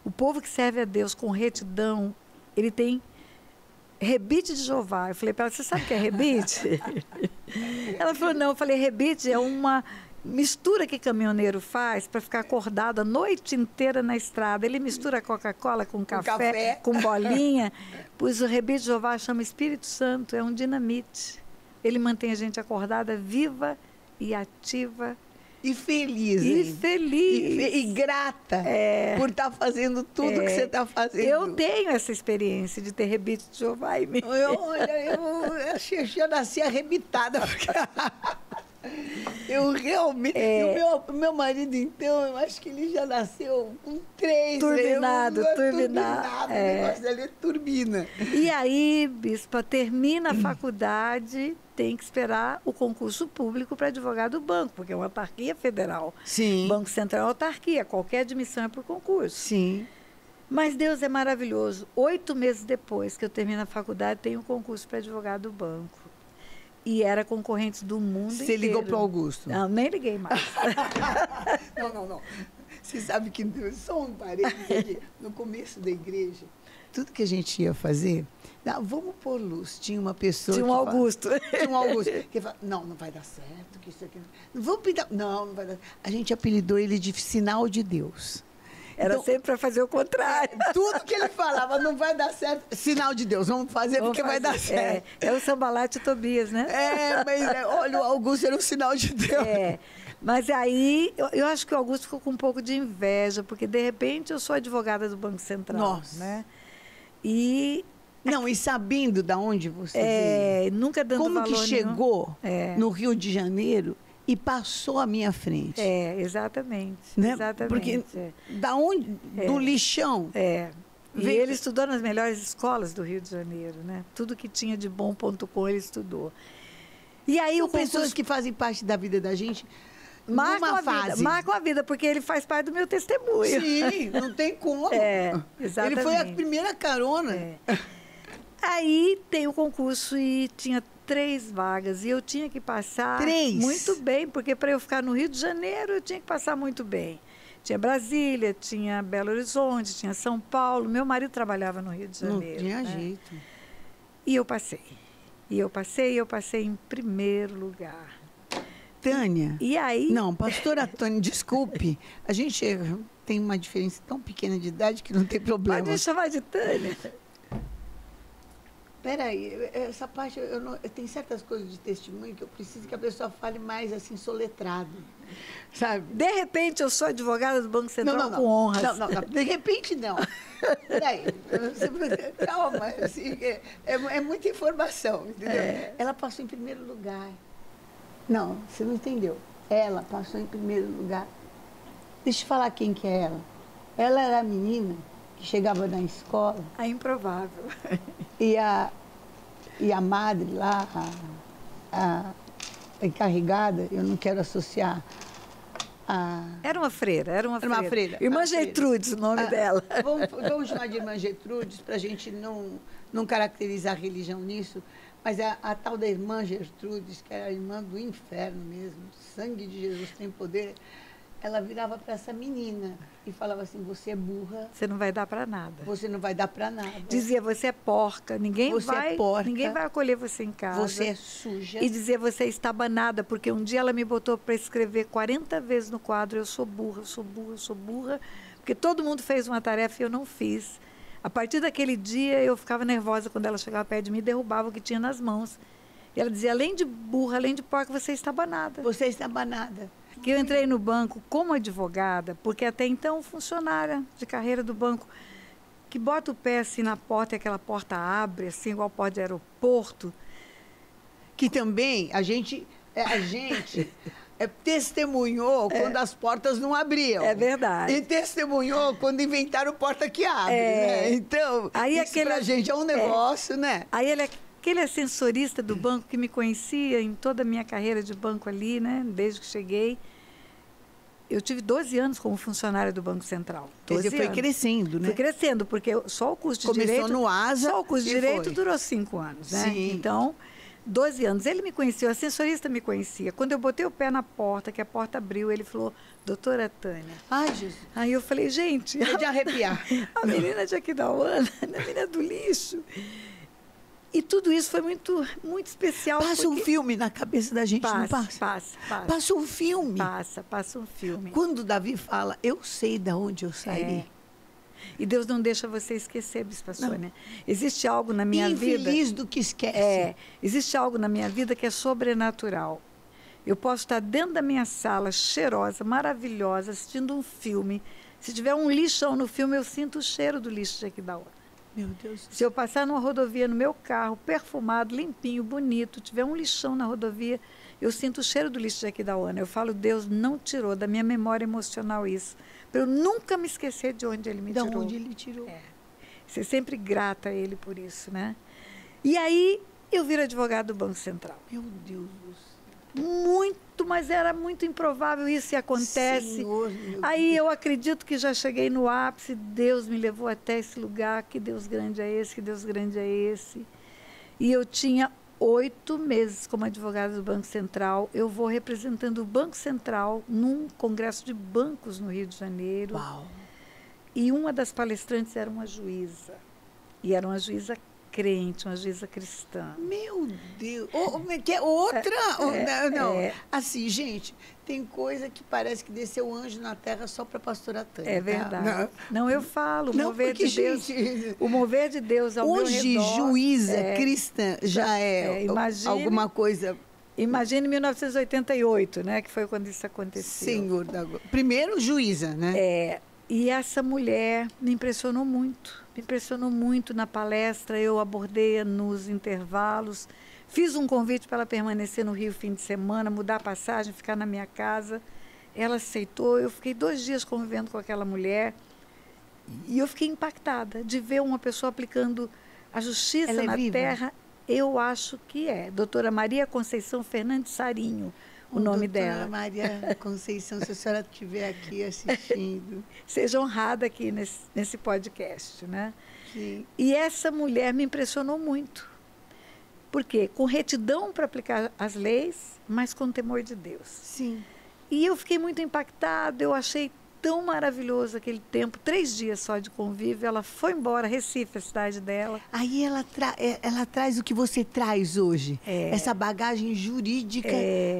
O povo que serve a Deus com retidão, ele tem rebite de Jeová. Eu falei para ela, você sabe o que é rebite? Ela falou, não. Eu falei, rebite é uma mistura que caminhoneiro faz para ficar acordado a noite inteira na estrada. Ele mistura Coca-Cola com café, com bolinha. Pois o rebite de Jeová chama Espírito Santo, é um dinamite. Ele mantém a gente acordada, viva e ativa. E feliz. E feliz. E grata por estar fazendo tudo que você está fazendo. Eu tenho essa experiência de ter rebite de Jeová em mim. Eu achei que já nasci arrebitada. Porque eu realmente... O meu marido, então, eu acho que ele já nasceu com 3. Turbinado. O negócio dele é turbina. E aí, bispa, termina a faculdade, tem que esperar o concurso público para advogado do banco, porque é uma autarquia federal. Sim. Banco Central é uma autarquia, qualquer admissão é por concurso. Sim. Mas Deus é maravilhoso. 8 meses depois que eu termino a faculdade, tem um concurso para advogado do banco. E era concorrentes do mundo inteiro. Você ligou para o Augusto? Não, nem liguei mais. Não. Você sabe que, só um parênteses aqui, no começo da igreja, tudo que a gente ia fazer, vamos pôr luz. Tinha uma pessoa... Tinha um Augusto. Tinha um Augusto. Que falava, não vai dar certo, que isso aqui... Não vamos pintar... Não vai dar... A gente apelidou ele de sinal de Deus. Era então, sempre para fazer o contrário. Tudo que ele falava, não vai dar certo. Sinal de Deus, vamos fazer porque vai dar certo. É o Sambalate Tobias, né? Mas olha, o Augusto era um sinal de Deus. Mas aí, eu acho que o Augusto ficou com um pouco de inveja, porque de repente eu sou advogada do Banco Central. Nossa. Né? E... Não, e sabendo de onde você veio. Nunca dando como valor que chegou no Rio de Janeiro e passou à minha frente. Exatamente. Né? Exatamente. Porque da onde? Do lixão. E ele estudou nas melhores escolas do Rio de Janeiro, né? Tudo que tinha de bom.com ele estudou. E aí são pessoas que fazem parte da vida da gente marcam a vida, porque ele faz parte do meu testemunho. Sim, não tem como. Exatamente. Ele foi a primeira carona. Aí tem o concurso e tinha 3 vagas e eu tinha que passar 3? Muito bem, porque para eu ficar no Rio de Janeiro eu tinha que passar muito bem. Tinha Brasília, tinha Belo Horizonte, tinha São Paulo. Meu marido trabalhava no Rio de Janeiro. Não tinha jeito. E eu passei. E eu passei em primeiro lugar. Tânia. E aí... Não, pastora Tânia, desculpe. A gente tem uma diferença tão pequena de idade que não tem problema. Pode me chamar de Tânia. Peraí, essa parte, eu tem certas coisas de testemunho que eu preciso que a pessoa fale mais assim, soletrado, sabe? De repente, eu sou advogada do Banco Central com honras. Não, de repente não. Peraí, calma, assim, é muita informação, entendeu? Ela passou em primeiro lugar. Não, você não entendeu. Ela passou em primeiro lugar. Deixa eu falar quem que é ela. Ela era a menina que chegava na escola. A improvável. E a madre lá, a encarregada, eu não quero associar Era uma freira, era uma freira. Irmã Gertrudes, o nome dela. Vamos chamar de Irmã Gertrudes, para a gente não caracterizar a religião nisso, mas a tal da Irmã Gertrudes, que era a irmã do inferno mesmo, sangue de Jesus tem poder, ela virava para essa menina e falava assim, você é burra. Você não vai dar para nada. Você não vai dar para nada. Dizia, você é porca, ninguém vai acolher você em casa. Você é suja. E dizia, você é estabanada, porque um dia ela me botou para escrever 40 vezes no quadro, eu sou burra, sou burra, sou burra, porque todo mundo fez uma tarefa e eu não fiz. A partir daquele dia, eu ficava nervosa quando ela chegava perto de mim e derrubava o que tinha nas mãos. E ela dizia, além de burra, além de porca, você é estabanada. Você é estabanada. Que eu entrei no banco como advogada, porque até então funcionária de carreira do banco, que bota o pé assim na porta e aquela porta abre, assim, igual porta de aeroporto. Que também a gente testemunhou quando as portas não abriam. É verdade. E testemunhou quando inventaram porta que abre, né? Então, aí isso pra gente é um negócio, né? Aí aquele ascensorista do banco que me conhecia em toda a minha carreira de banco ali, né? Desde que cheguei. Eu tive 12 anos como funcionária do Banco Central. Quer dizer, foi crescendo, né? Foi crescendo, porque só o curso de direito... Começou no ASA. Só o curso de direito durou 5 anos, né? Sim. Então, 12 anos. Ele me conhecia, o ascensorista me conhecia. Quando eu botei o pé na porta, que a porta abriu, ele falou, doutora Tânia. Ai, Jesus. Aí eu falei, gente... É de arrepiar. A menina de Aquidauana, a menina do lixo. E tudo isso foi muito, muito especial. Passa um filme na cabeça da gente, não passa? Passa. Passa um filme. Passa um filme. Quando Davi fala, eu sei de onde eu saí. E Deus não deixa você esquecer, Bispa Sônia. Existe algo na minha vida... Infeliz do que esquece. Existe algo na minha vida que é sobrenatural. Eu posso estar dentro da minha sala, cheirosa, maravilhosa, assistindo um filme. Se tiver um lixão no filme, eu sinto o cheiro do lixo de Jequidaúna. Meu Deus. Se eu passar numa rodovia no meu carro, perfumado, limpinho, bonito, tiver um lixão na rodovia, eu sinto o cheiro do lixo de Jequidaúna. Eu falo, Deus não tirou da minha memória emocional isso. Para eu nunca me esquecer de onde Ele me tirou. De onde Ele tirou. Ser sempre grata a Ele por isso, né? E aí, eu viro advogado do Banco Central. Meu Deus do céu. Muito, mas era muito improvável isso e acontece. Senhor, aí eu acredito que já cheguei no ápice, Deus me levou até esse lugar, que Deus grande é esse, que Deus grande é esse. E eu tinha 8 meses como advogada do Banco Central. Eu vou representando o Banco Central num congresso de bancos no Rio de Janeiro. Uau. E uma das palestrantes era uma juíza. E era uma juíza crente, uma juíza cristã. Meu Deus! Outra? Não. Assim, gente, tem coisa que parece que desceu anjo na terra só para a pastora Tânia. É verdade. Não, eu falo, não, mover porque, de Deus. Gente, o mover de Deus ao hoje, meu redor, juíza cristã já imagine, alguma coisa. Imagine 1988, né? Que foi quando isso aconteceu. Senhor da glória. Primeiro, juíza, né? E essa mulher me impressionou muito. Me impressionou muito na palestra. Eu abordei nos intervalos. Fiz um convite para ela permanecer no Rio fim de semana, mudar a passagem, ficar na minha casa. Ela aceitou. Eu fiquei 2 dias convivendo com aquela mulher. E eu fiquei impactada de ver uma pessoa aplicando a justiça na terra. Eu acho que é. Doutora Maria Conceição Fernandes Sarinho. O nome dela. Doutora Maria Conceição, se a senhora estiver aqui assistindo. Seja honrada aqui nesse podcast, né? Sim. E essa mulher me impressionou muito. Por quê? Com retidão para aplicar as leis, mas com temor de Deus. Sim. E eu fiquei muito impactada, eu achei tão maravilhoso aquele tempo, 3 dias só de convívio. Ela foi embora, Recife, a cidade dela. Aí ela traz o que você traz hoje, essa bagagem jurídica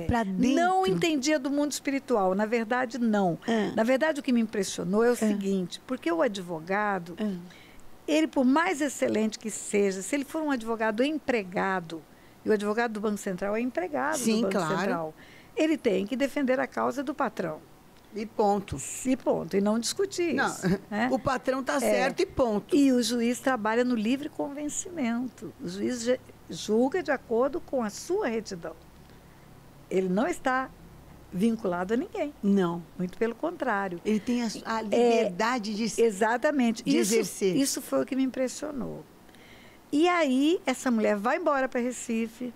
para dentro. Não entendia do mundo espiritual, na verdade não. Na verdade o que me impressionou é o seguinte, porque o advogado, ele por mais excelente que seja, se ele for um advogado empregado, e o advogado do Banco Central é empregado do Banco Central, ele tem que defender a causa do patrão. E ponto. E não discutir isso. Né? O patrão está certo e ponto. E o juiz trabalha no livre convencimento. O juiz julga de acordo com a sua retidão. Ele não está vinculado a ninguém. Não. Muito pelo contrário. Ele tem a liberdade de exatamente. De exercer. Isso foi o que me impressionou. E aí, essa mulher vai embora para Recife.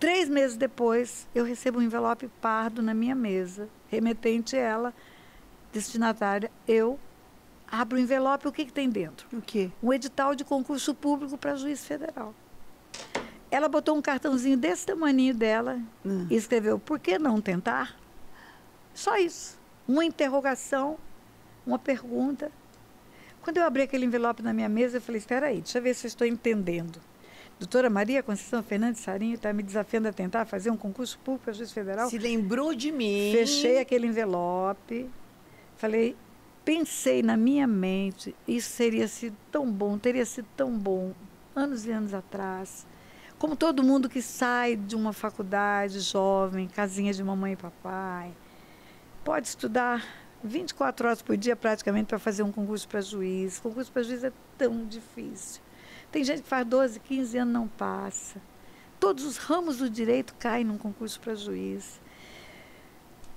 3 meses depois, eu recebo um envelope pardo na minha mesa, remetente ela, destinatária. Eu abro o envelope, o que tem dentro? O quê? Um edital de concurso público para juiz federal. Ela botou um cartãozinho desse tamaninho dela e escreveu, por que não tentar? Só isso. Uma interrogação, uma pergunta. Quando eu abri aquele envelope na minha mesa, eu falei, espera aí, deixa eu ver se eu estou entendendo. Doutora Maria Conceição Fernandes Sarinho está me desafiando a tentar fazer um concurso público para juiz federal. Se lembrou de mim. Fechei aquele envelope, falei, pensei na minha mente, isso teria sido tão bom, anos e anos atrás. Como todo mundo que sai de uma faculdade jovem, casinha de mamãe e papai, pode estudar 24 horas por dia praticamente para fazer um concurso para juiz. Concurso para juiz é tão difícil. Tem gente que faz 12, 15 anos e não passa. Todos os ramos do direito caem num concurso para juiz.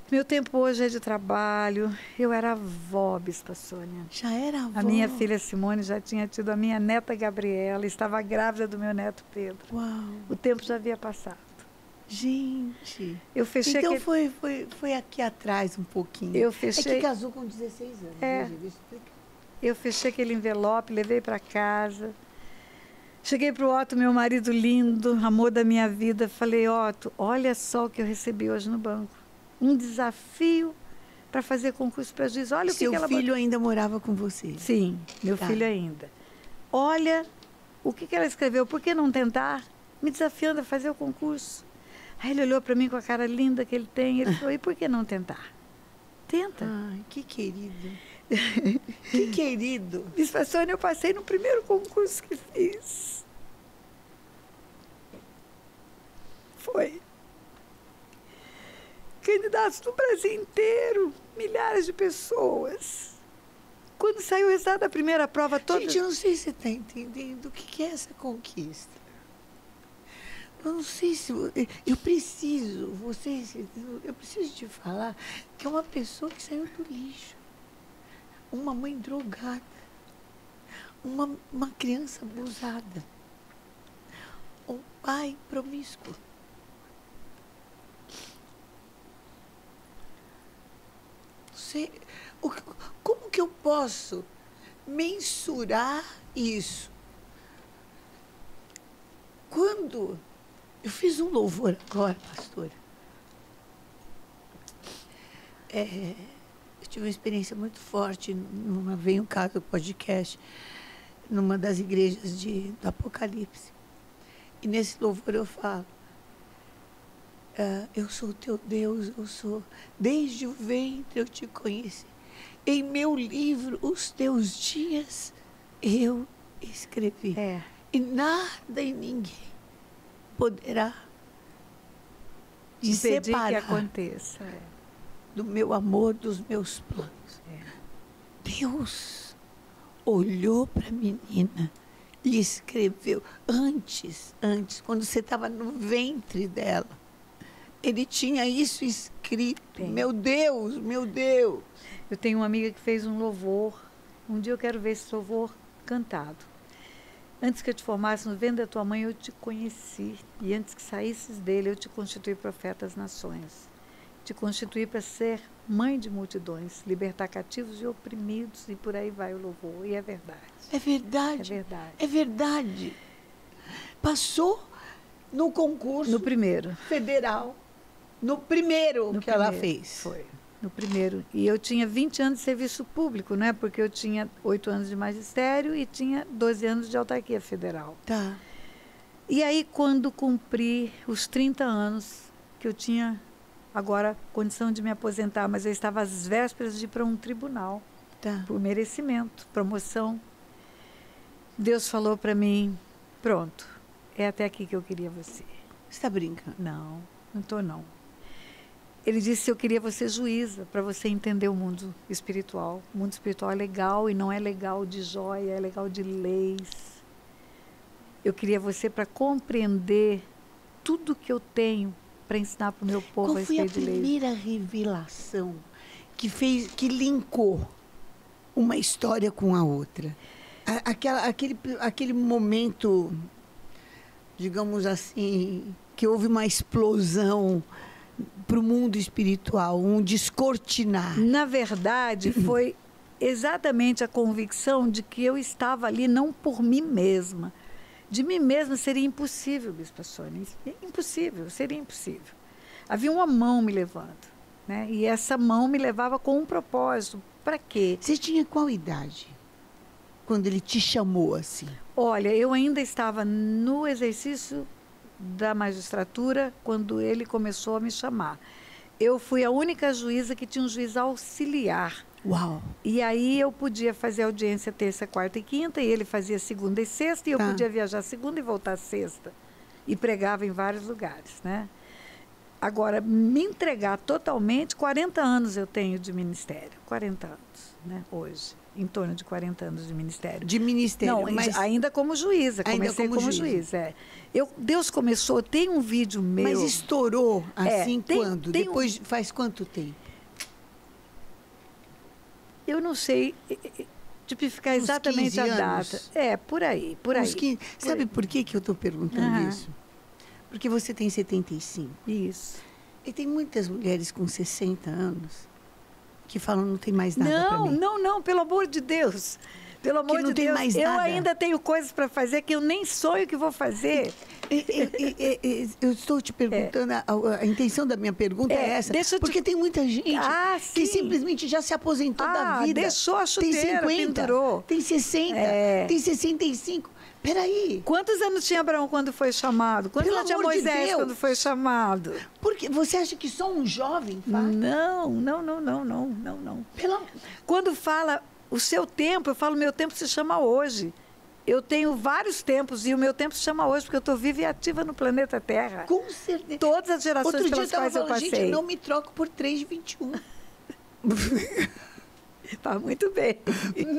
Meu tempo hoje é de trabalho. Eu era avó, Bispa Sônia. Já era avó? A minha filha Simone já tinha tido a minha neta Gabriela. Estava grávida do meu neto Pedro. Uau! O tempo já havia passado. Gente! Eu fechei então foi aqui atrás um pouquinho. Eu fechei... É que casou com 16 anos. Eu fechei aquele envelope, levei para casa. Cheguei para o Otto, meu marido lindo, amor da minha vida. Falei, Otto, olha só o que eu recebi hoje no banco. Um desafio para fazer concurso para juiz. Olha o que ela... Seu filho ainda morava com você? Sim, meu filho ainda. Olha o que ela escreveu? Por que não tentar? Me desafiando a fazer o concurso. Aí ele olhou para mim com a cara linda que ele tem. Ele falou, e por que não tentar? Tenta. Ai, que querido. Que querido. Bispa Sônia, eu passei no primeiro concurso que fiz. Foi. Candidatos do Brasil inteiro, milhares de pessoas. Quando saiu o resultado da primeira prova toda... Gente, eu não sei se você está entendendo o que é essa conquista. Eu não sei se... Eu preciso te falar que é uma pessoa que saiu do lixo. Uma mãe drogada. Uma criança abusada. Um pai promíscuo. Como que eu posso mensurar isso? Quando eu fiz um louvor agora, pastora, eu tive uma experiência muito forte, veio um caso do podcast, numa das igrejas do Apocalipse. E nesse louvor eu falo, eu sou o teu Deus, desde o ventre eu te conheci. Em meu livro, os teus dias, eu escrevi. E nada e ninguém poderá te separar que aconteça. do meu amor, dos meus planos. Deus olhou para a menina e escreveu antes, quando você estava no ventre dela. Ele tinha isso escrito. Meu Deus, meu Deus. Eu tenho uma amiga que fez um louvor. Um dia eu quero ver esse louvor cantado. Antes que eu te formasse no ventre da tua mãe, eu te conheci. E antes que saísses dele, eu te constituí profeta das nações. Te constituí para ser mãe de multidões, libertar cativos e oprimidos, e por aí vai o louvor. E é verdade. É verdade. É verdade. É verdade. Passou no concurso. No primeiro. Federal. No primeiro que ela fez. Foi. No primeiro. E eu tinha 20 anos de serviço público, né? Porque eu tinha 8 anos de magistério e tinha 12 anos de autarquia federal. Tá. E aí, quando cumpri os 30 anos, que eu tinha agora condição de me aposentar, mas eu estava às vésperas de ir para um tribunal. Tá. Por merecimento, promoção. Deus falou para mim, pronto, é até aqui que eu queria você. Você está brincando? Não, não estou não. Ele disse que eu queria você juíza, para você entender o mundo espiritual. O mundo espiritual é legal e não é legal de joia, é legal de leis. Eu queria você para compreender tudo que eu tenho para ensinar para o meu povo a respeito de leis. Qual foi a primeira revelação que linkou uma história com a outra? Aquele momento, digamos assim, que houve uma explosão para o mundo espiritual, um descortinar. Na verdade, foi exatamente a convicção de que eu estava ali não por mim mesma. De mim mesma seria impossível, Bispa Sônia. Impossível, seria impossível. Havia uma mão me levando, né? E essa mão me levava com um propósito. Para quê? Você tinha qual idade quando ele te chamou assim? Olha, eu ainda estava no exercício da magistratura quando ele começou a me chamar. Eu fui a única juíza que tinha um juiz auxiliar. Uau! E aí eu podia fazer audiência terça, quarta e quinta, e ele fazia segunda e sexta, e eu podia viajar segunda e voltar sexta. E pregava em vários lugares, né? Agora, me entregar totalmente, 40 anos eu tenho de ministério. 40 anos, né? Hoje. Em torno de 40 anos de ministério. De ministério, não, mas ainda como juíza. Comecei como juiz. Deus começou, tem um vídeo meu... Mas estourou assim quando? Depois, faz quanto tempo? Eu não sei tipificar exatamente a data. Por aí. Sabe por que eu estou perguntando isso? Porque você tem 75. Isso. E tem muitas mulheres com 60 anos que falam não tem mais nada para mim. Não, pelo amor de Deus. Pelo amor de Deus. Mais eu nada. ainda tenho coisas para fazer que eu nem sonho que vou fazer. Eu estou te perguntando, a intenção da minha pergunta é essa, porque tem muita gente que simplesmente já se aposentou da vida. Deixou a chuteira, tem 50, pendurou. Tem 60, tem 65. Peraí. Quantos anos tinha Abraão quando foi chamado? Quantos anos tinha Moisés quando foi chamado? Porque você acha que só um jovem faz? Não. Quando fala o seu tempo, eu falo, meu tempo se chama hoje. Eu tenho vários tempos e o meu tempo se chama hoje, porque eu estou viva e ativa no planeta Terra. Com certeza. Todas as gerações pelas quais eu passei. Gente, não me troco por 3,21. Tá muito bem.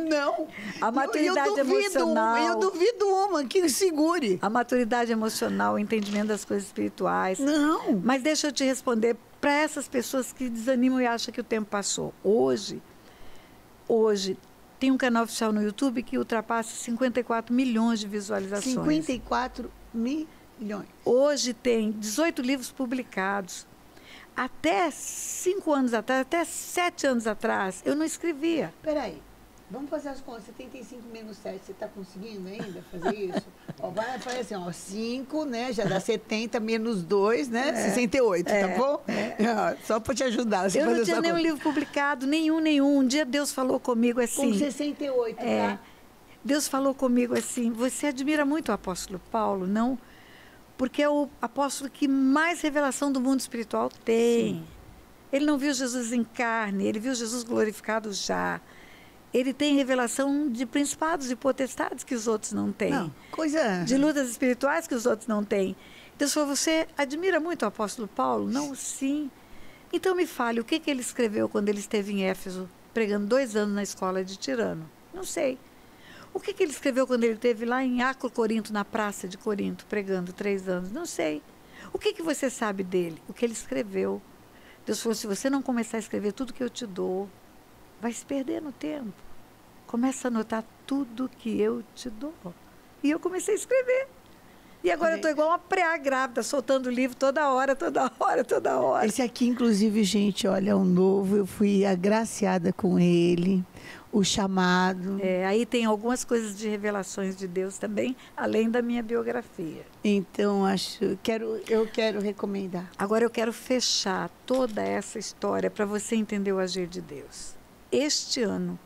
Não. A maturidade emocional. Eu duvido uma que segure. A maturidade emocional, o entendimento das coisas espirituais. Não. Mas deixa eu te responder para essas pessoas que desanimam e acham que o tempo passou. Hoje, tem um canal oficial no YouTube que ultrapassa 54 milhões de visualizações. 54 milhões. Hoje tem 18 livros publicados. Até 5 anos atrás, até 7 anos atrás, eu não escrevia. Peraí, vamos fazer as contas. 75 menos 7, você está conseguindo ainda fazer isso? Vai assim, 5, né? Já dá 70 menos 2, né? 68, tá bom? Só para te ajudar. Eu não tinha nenhum livro publicado, nenhum. Um dia Deus falou comigo assim. Com 68, tá? Deus falou comigo assim, você admira muito o apóstolo Paulo, não? Porque é o apóstolo que mais revelação do mundo espiritual tem. Sim. Ele não viu Jesus em carne, ele viu Jesus glorificado já. Ele tem revelação de principados e potestades que os outros não têm. Não, de lutas espirituais que os outros não têm. Deus falou, você admira muito o apóstolo Paulo? Não, sim. Então me fale, o que ele escreveu quando ele esteve em Éfeso, pregando 2 anos na escola de Tirano? Não sei. O que ele escreveu quando ele esteve lá em Acro, Corinto, na praça de Corinto, pregando 3 anos? Não sei. O que você sabe dele? O que ele escreveu. Deus falou, se você não começar a escrever tudo que eu te dou, vai se perder no tempo. Começa a anotar tudo que eu te dou. E eu comecei a escrever. E agora eu estou igual uma preá grávida, soltando o livro toda hora. Esse aqui, inclusive, gente, olha, é um novo. Eu fui agraciada com ele. O chamado. Aí tem algumas coisas de revelações de Deus também, além da minha biografia. Então, eu quero recomendar. Agora eu quero fechar toda essa história para você entender o agir de Deus. Este ano,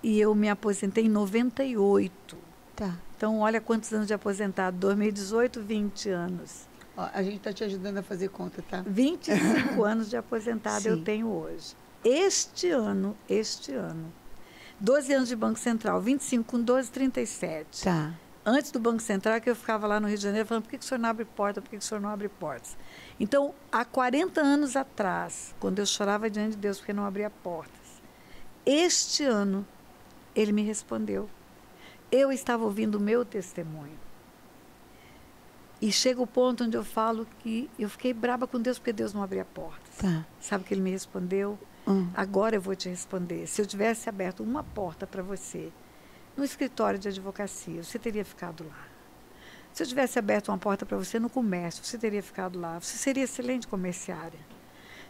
e eu me aposentei em 98. Tá. Então, olha quantos anos de aposentado. 2018, 20 anos. Ó, a gente está te ajudando a fazer conta, tá? 25 anos de aposentado eu tenho hoje. Este ano, 12 anos de Banco Central, 25 com 12, 37. Tá. Antes do Banco Central, que eu ficava lá no Rio de Janeiro falando, por que o senhor não abre porta, por que o senhor não abre portas? Então, há 40 anos atrás, quando eu chorava diante de Deus porque não abria portas, este ano, ele me respondeu. Eu estava ouvindo o meu testemunho. E chega o ponto onde eu falo que eu fiquei braba com Deus porque Deus não abria portas. Tá. Sabe o que ele me respondeu? Agora eu vou te responder. Se eu tivesse aberto uma porta para você no escritório de advocacia, você teria ficado lá. Se eu tivesse aberto uma porta para você no comércio, você teria ficado lá. Você seria excelente comerciária.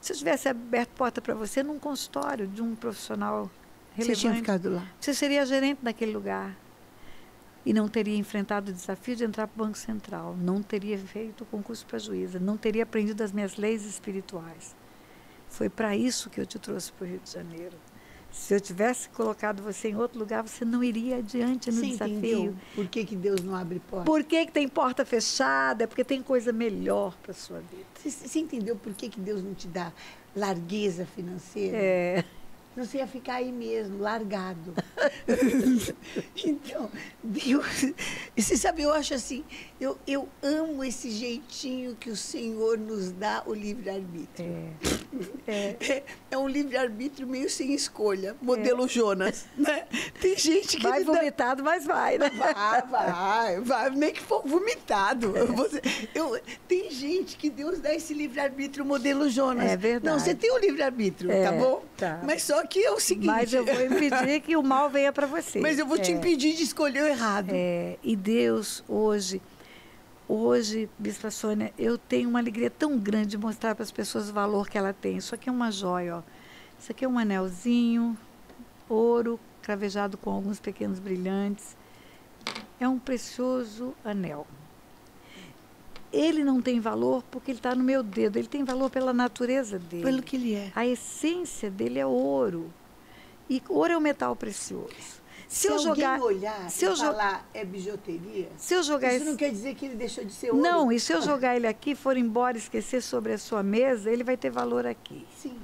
Se eu tivesse aberto porta para você num consultório de um profissional relevante, você tinha ficado lá. Você seria gerente daquele lugar. E não teria enfrentado o desafio de entrar para o Banco Central. Não teria feito o concurso para juíza. Não teria aprendido as minhas leis espirituais. Foi para isso que eu te trouxe para o Rio de Janeiro. Se eu tivesse colocado você em outro lugar, você não iria adiante no desafio. Entendeu? Por que Deus não abre porta? Por que tem porta fechada? É porque tem coisa melhor para a sua vida. Você entendeu por que Deus não te dá largueza financeira? Você ia ficar aí mesmo, largado. Então, Deus... Você sabe, eu acho assim, eu amo esse jeitinho que o Senhor nos dá o livre-arbítrio. É um livre-arbítrio meio sem escolha, modelo Jonas. Né? Tem gente que... Vai vomitado, mas vai, né? Vai, nem que for vomitado. Tem gente que Deus dá esse livre-arbítrio modelo Jonas. É verdade. Não, você tem o livre-arbítrio, tá bom? Tá. Mas só que é o seguinte... Mas eu vou impedir que o mal venha para você. Mas eu vou te impedir de escolher o errado. E Deus, hoje, Bispa Sônia, eu tenho uma alegria tão grande de mostrar para as pessoas o valor que ela tem. Isso aqui é uma joia, ó. Isso aqui é um anelzinho, ouro, cravejado com alguns pequenos brilhantes. É um precioso anel. ele não tem valor porque ele está no meu dedo. Ele tem valor pela natureza dele. Pelo que ele é. A essência dele é ouro. E ouro é um metal precioso. Se eu jogar, olhar e falar é bijuteria, se eu jogar isso não quer dizer que ele deixou de ser ouro. Não, e se eu jogar ele aqui, for embora, esquecer sobre a sua mesa, ele vai ter valor aqui. Sim.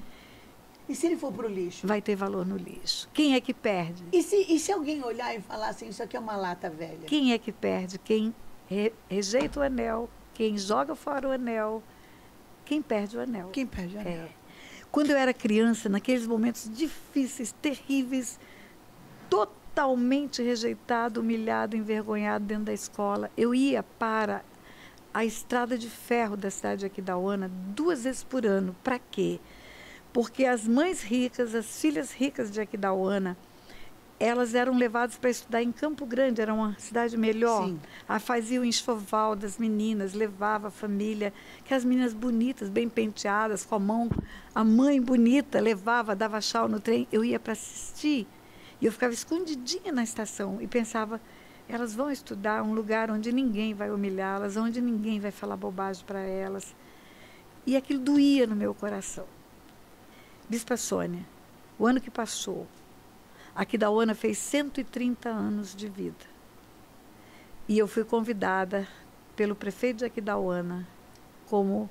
E se ele for para o lixo? Vai ter valor no lixo. Quem é que perde? E se alguém olhar e falar assim, isso aqui é uma lata velha? Quem é que perde? Quem rejeita o anel, quem joga fora o anel, quem perde o anel. Quem perde o anel. Quando eu era criança, naqueles momentos difíceis, terríveis, totalmente rejeitado, humilhado, envergonhado dentro da escola, eu ia para a estrada de ferro da cidade de Aquidauana 2 vezes por ano. Para quê? Porque as mães ricas, as filhas ricas de Aquidauana, elas eram levadas para estudar em Campo Grande, era uma cidade melhor. Sim. Fazia o enxoval das meninas, levava a família, aquelas meninas bonitas, bem penteadas, com a mão, a mãe bonita, levava, dava chau no trem. Eu ia para assistir e eu ficava escondidinha na estação e pensava, elas vão estudar um lugar onde ninguém vai humilhá-las, onde ninguém vai falar bobagem para elas. E aquilo doía no meu coração. Bispa Sônia, o ano que passou, Aquidauana fez 130 anos de vida. E eu fui convidada pelo prefeito de Aquidauana como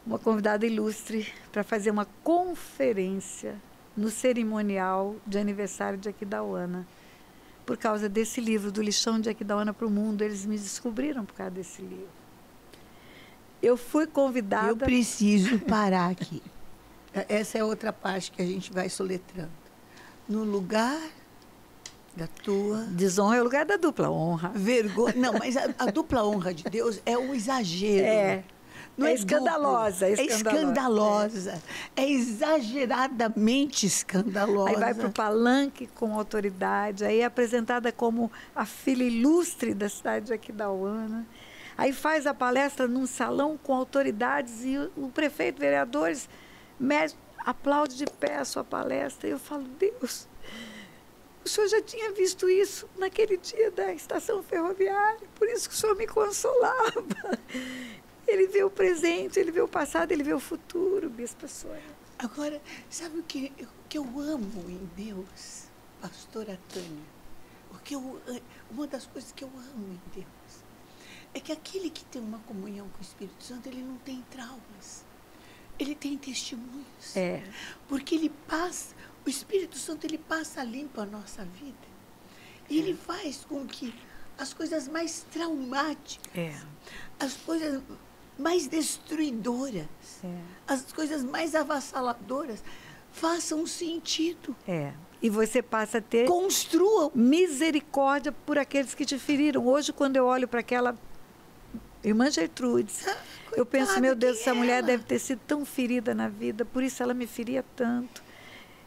uma convidada ilustre para fazer uma conferência no cerimonial de aniversário de Aquidauana. Por causa desse livro, Do Lixão de Aquidauana para o Mundo, eles me descobriram por causa desse livro. Eu fui convidada... Eu preciso parar aqui. Essa é outra parte que a gente vai soletrando. No lugar da tua... Desonra é o lugar da dupla honra. Vergonha. Não, mas a dupla honra de Deus é um exagero. Não é escandalosa. É escandalosa. É exageradamente escandalosa. Aí vai para o palanque com autoridade, aí é apresentada como a filha ilustre da cidade de Aquidauana. Aí faz a palestra num salão com autoridades e o prefeito, vereadores, médicos, aplaude de pé a sua palestra. E eu falo, Deus, o senhor já tinha visto isso naquele dia da estação ferroviária, por isso que o senhor me consolava. Ele vê o presente, ele vê o passado, ele vê o futuro, Bispa Sônia. Agora, sabe o que eu amo em Deus, pastora Tânia? Uma das coisas que eu amo em Deus é que aquele que tem uma comunhão com o Espírito Santo, ele não tem traumas. Ele tem testemunhos. Porque ele passa, o Espírito Santo, ele passa limpo a nossa vida. E ele faz com que as coisas mais traumáticas, as coisas mais destruidoras, as coisas mais avassaladoras, façam sentido. E você passa a ter... Construam. Misericórdia por aqueles que te feriram. Hoje, quando eu olho para aquela irmã Gertrudes, eu penso, meu Deus, essa mulher deve ter sido tão ferida na vida, por isso ela me feria tanto.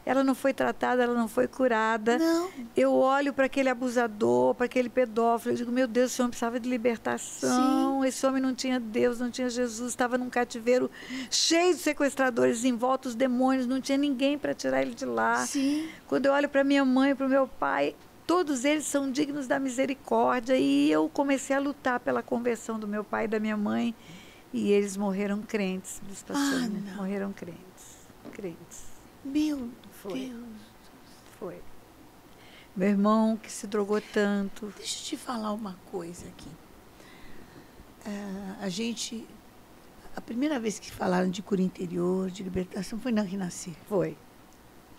Ela não foi tratada, ela não foi curada. Não. Eu olho para aquele abusador, para aquele pedófilo, eu digo, meu Deus, esse homem precisava de libertação. Sim. Esse homem não tinha Deus, não tinha Jesus, estava num cativeiro cheio de sequestradores em volta, os demônios, não tinha ninguém para tirar ele de lá. Sim. Quando eu olho para minha mãe, para o meu pai, todos eles são dignos da misericórdia. E eu comecei a lutar pela conversão do meu pai e da minha mãe. E eles morreram crentes, Bispa Sônia. Morreram crentes. Meu Foi. Deus. Foi. Meu irmão que se drogou tanto. Deixa eu te falar uma coisa aqui. A primeira vez que falaram de cura interior, de libertação, foi na Renascer. Foi.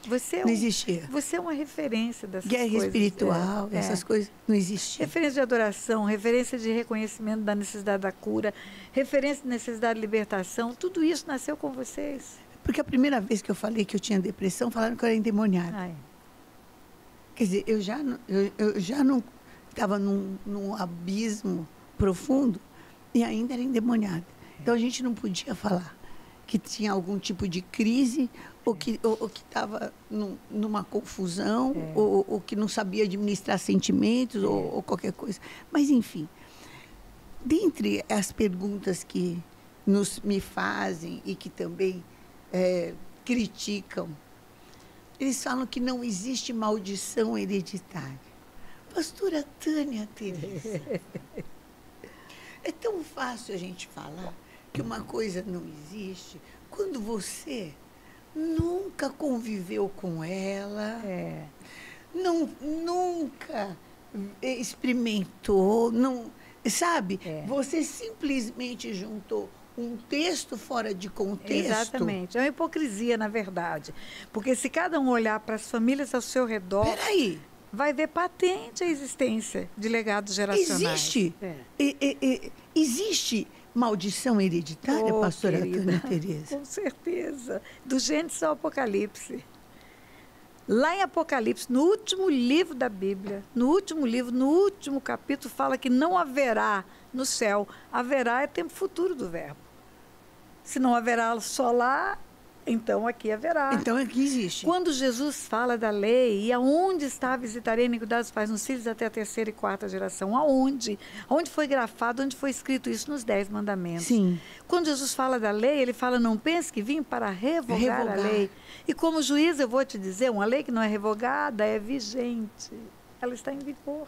Você não existia. Você é uma referência dessas Guerra coisas. Espiritual, essas coisas não existiam. Referência de adoração, referência de reconhecimento da necessidade da cura, referência de necessidade de libertação, tudo isso nasceu com vocês. Porque a primeira vez que eu falei que eu tinha depressão, falaram que eu era endemoniada. Quer dizer, eu já não estava num abismo profundo e ainda era endemoniada. Então a gente não podia falar que tinha algum tipo de crise ou que estava numa confusão ou que não sabia administrar sentimentos ou qualquer coisa. Mas, enfim, dentre as perguntas que me fazem e que também criticam, eles falam que não existe maldição hereditária. Pastora Tânia Teresa, É tão fácil a gente falar que uma coisa não existe quando você nunca conviveu com ela, nunca experimentou, não, sabe? Você simplesmente juntou um texto fora de contexto. Exatamente. É uma hipocrisia, na verdade. Porque se cada um olhar para as famílias ao seu redor, Peraí, vai ver patente a existência de legados geracionais. Existe maldição hereditária, pastora Tânia Tereza? Com certeza. Do Gênesis ao Apocalipse. Lá em Apocalipse, no último livro da Bíblia, no último capítulo, fala que não haverá no céu. Haverá é tempo futuro do verbo. Se não haverá só lá, então aqui haverá. Então aqui existe. Quando Jesus fala da lei, e aonde está visitarei a iniquidade dos pais nos filhos até a terceira e quarta geração? Aonde? Aonde foi grafado, onde foi escrito isso? Nos 10 mandamentos. Sim. Quando Jesus fala da lei, ele fala, não pense que vim para revogar a lei. E como juiz, eu vou te dizer, uma lei que não é revogada é vigente. Ela está em vigor.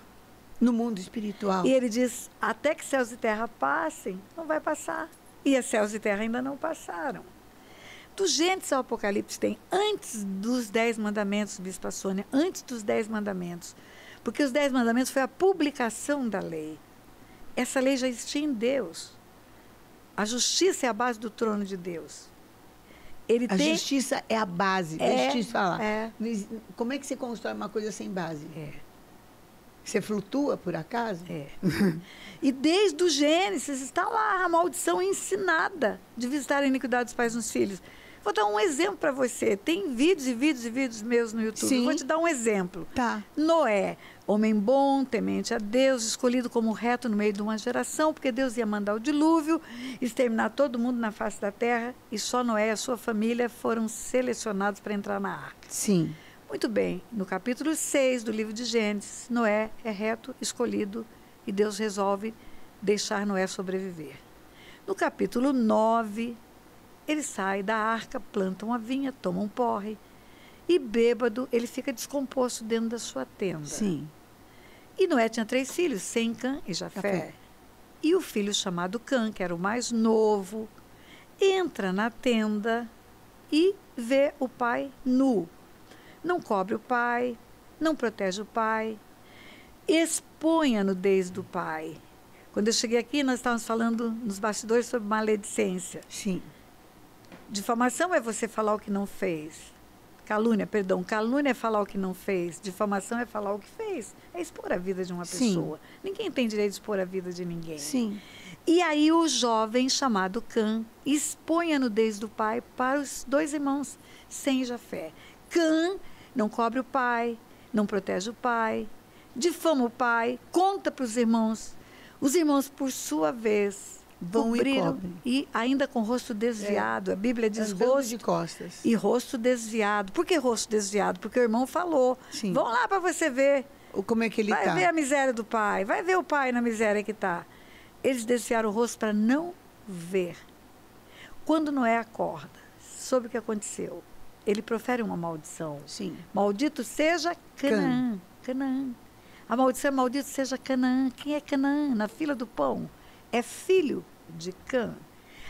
No mundo espiritual. E ele diz, até que céus e terra passem, não vai passar. E os céus e terra ainda não passaram. Do Gênesis ao Apocalipse tem antes dos 10 mandamentos, Bispa Sônia, antes dos 10 mandamentos. Porque os 10 mandamentos foi a publicação da lei. Essa lei já existia em Deus. A justiça é a base do trono de Deus. Justiça é a base. Deixa eu te falar. Como é que você constrói uma coisa sem base? Você flutua, por acaso? E desde o Gênesis está lá a maldição ensinada de visitar a iniquidade dos pais nos filhos. Vou dar um exemplo para você. Tem vídeos e vídeos e vídeos meus no YouTube. Sim. Vou te dar um exemplo. Tá. Noé, homem bom, temente a Deus, escolhido como reto no meio de uma geração, porque Deus ia mandar o dilúvio, exterminar todo mundo na face da terra, e só Noé e a sua família foram selecionados para entrar na arca. Sim. Muito bem, no capítulo 6 do livro de Gênesis, Noé é reto, escolhido, e Deus resolve deixar Noé sobreviver. No capítulo 9, ele sai da arca, planta uma vinha, toma um porre, e bêbado, ele fica descomposto dentro da sua tenda. Sim. E Noé tinha 3 filhos, Sem, Cã e Jafé. E o filho chamado Cã, que era o mais novo, entra na tenda e vê o pai nu. Não cobre o pai, não protege o pai, expõe a nudez do pai. Quando eu cheguei aqui, nós estávamos falando nos bastidores sobre maledicência. Sim. Difamação é você falar o que não fez. Calúnia é falar o que não fez. Difamação é falar o que fez. É expor a vida de uma pessoa. Ninguém tem direito de expor a vida de ninguém. Sim. E aí o jovem chamado Cã expõe a nudez do pai para os 2 irmãos, Sem e Jafé. Cã não cobre o pai, não protege o pai, difama o pai, conta para os irmãos. Os irmãos, por sua vez, vão cobriram e ainda com o rosto desviado. A Bíblia diz rosto de costas. E rosto desviado. Por que rosto desviado? Porque o irmão falou. Sim. Vão lá para você ver. Como é que ele está. Vai ver a miséria do pai. Vai ver o pai na miséria que está. Eles desviaram o rosto para não ver. Quando Noé acorda, soube o que aconteceu. Ele profere uma maldição. Sim. Maldito seja Canaã. Canaã. A maldição é maldito seja Canaã. Quem é Canaã? Na fila do pão. É filho de Cã.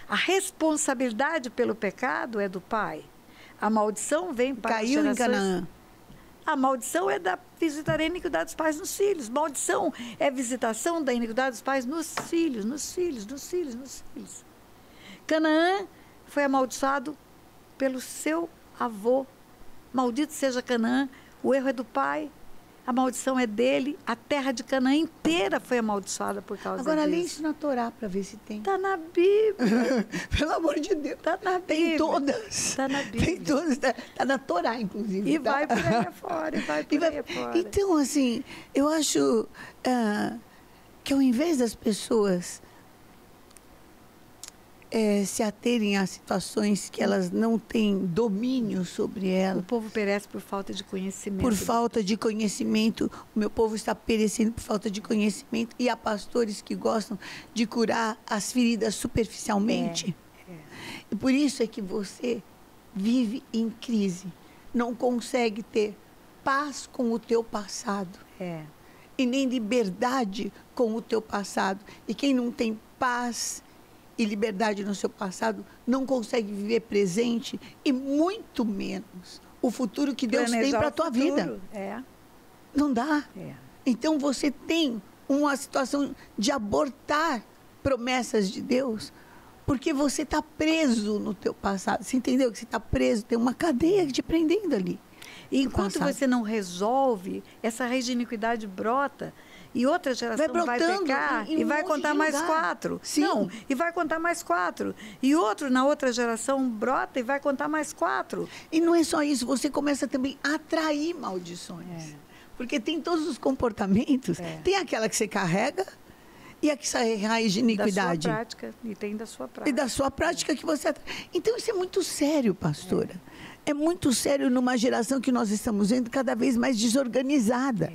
A responsabilidade pelo pecado é do pai. A maldição vem para as gerações. Caiu em Canaã. A maldição é da visitar a iniquidade dos pais nos filhos. Maldição é visitação da iniquidade dos pais nos filhos, nos filhos, nos filhos, nos filhos. Canaã foi amaldiçoado pelo seu avô. Maldito seja Canaã. O erro é do pai. A maldição é dele. A terra de Canaã inteira foi amaldiçoada por causa disso. Agora, lê isso na Torá para ver se tem. Está na Bíblia. Pelo amor de Deus. Está na Bíblia. Tem todas. Está na Bíblia. Tem todas. Está na Torá, inclusive. E vai por aí afora. Então, assim, eu acho que ao invés das pessoas se aterem a situações que elas não têm domínio sobre ela. O povo perece por falta de conhecimento. Por falta de conhecimento. O meu povo está perecendo por falta de conhecimento. E há pastores que gostam de curar as feridas superficialmente. E por isso é que você vive em crise. Não consegue ter paz com o teu passado. E nem liberdade com o teu passado. E quem não tem paz e liberdade no seu passado, não consegue viver presente e muito menos o futuro que Deus tem para a tua vida. Não dá. Então você tem uma situação de abortar promessas de Deus, porque você está preso no teu passado. Você entendeu que você está preso? Tem uma cadeia te prendendo ali. E enquanto você não resolve, essa raiz de iniquidade brota e outra geração vai pecar e vai contar mais 4. Sim. Não, e vai contar mais 4. E outro na outra geração brota e vai contar mais 4. E não é só isso, você começa também a atrair maldições. Porque tem todos os comportamentos. Tem aquela que você carrega e a que sai raiz de iniquidade. Da sua prática, e tem da sua prática. E da sua prática que você atrai. Então isso é muito sério, pastora. É muito sério numa geração que nós estamos vendo cada vez mais desorganizada.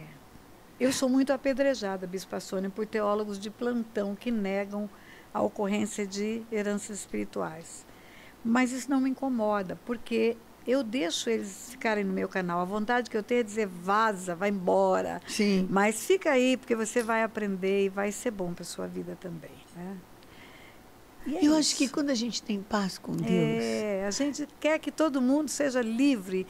Eu sou muito apedrejada, Bispa Sônia, por teólogos de plantão que negam a ocorrência de heranças espirituais. Mas isso não me incomoda, porque eu deixo eles ficarem no meu canal. A vontade que eu tenho é dizer, vaza, vai embora. Sim. Mas fica aí, porque você vai aprender e vai ser bom para a sua vida também. Né? Eu acho que quando a gente tem paz com Deus... a gente quer que todo mundo seja livre.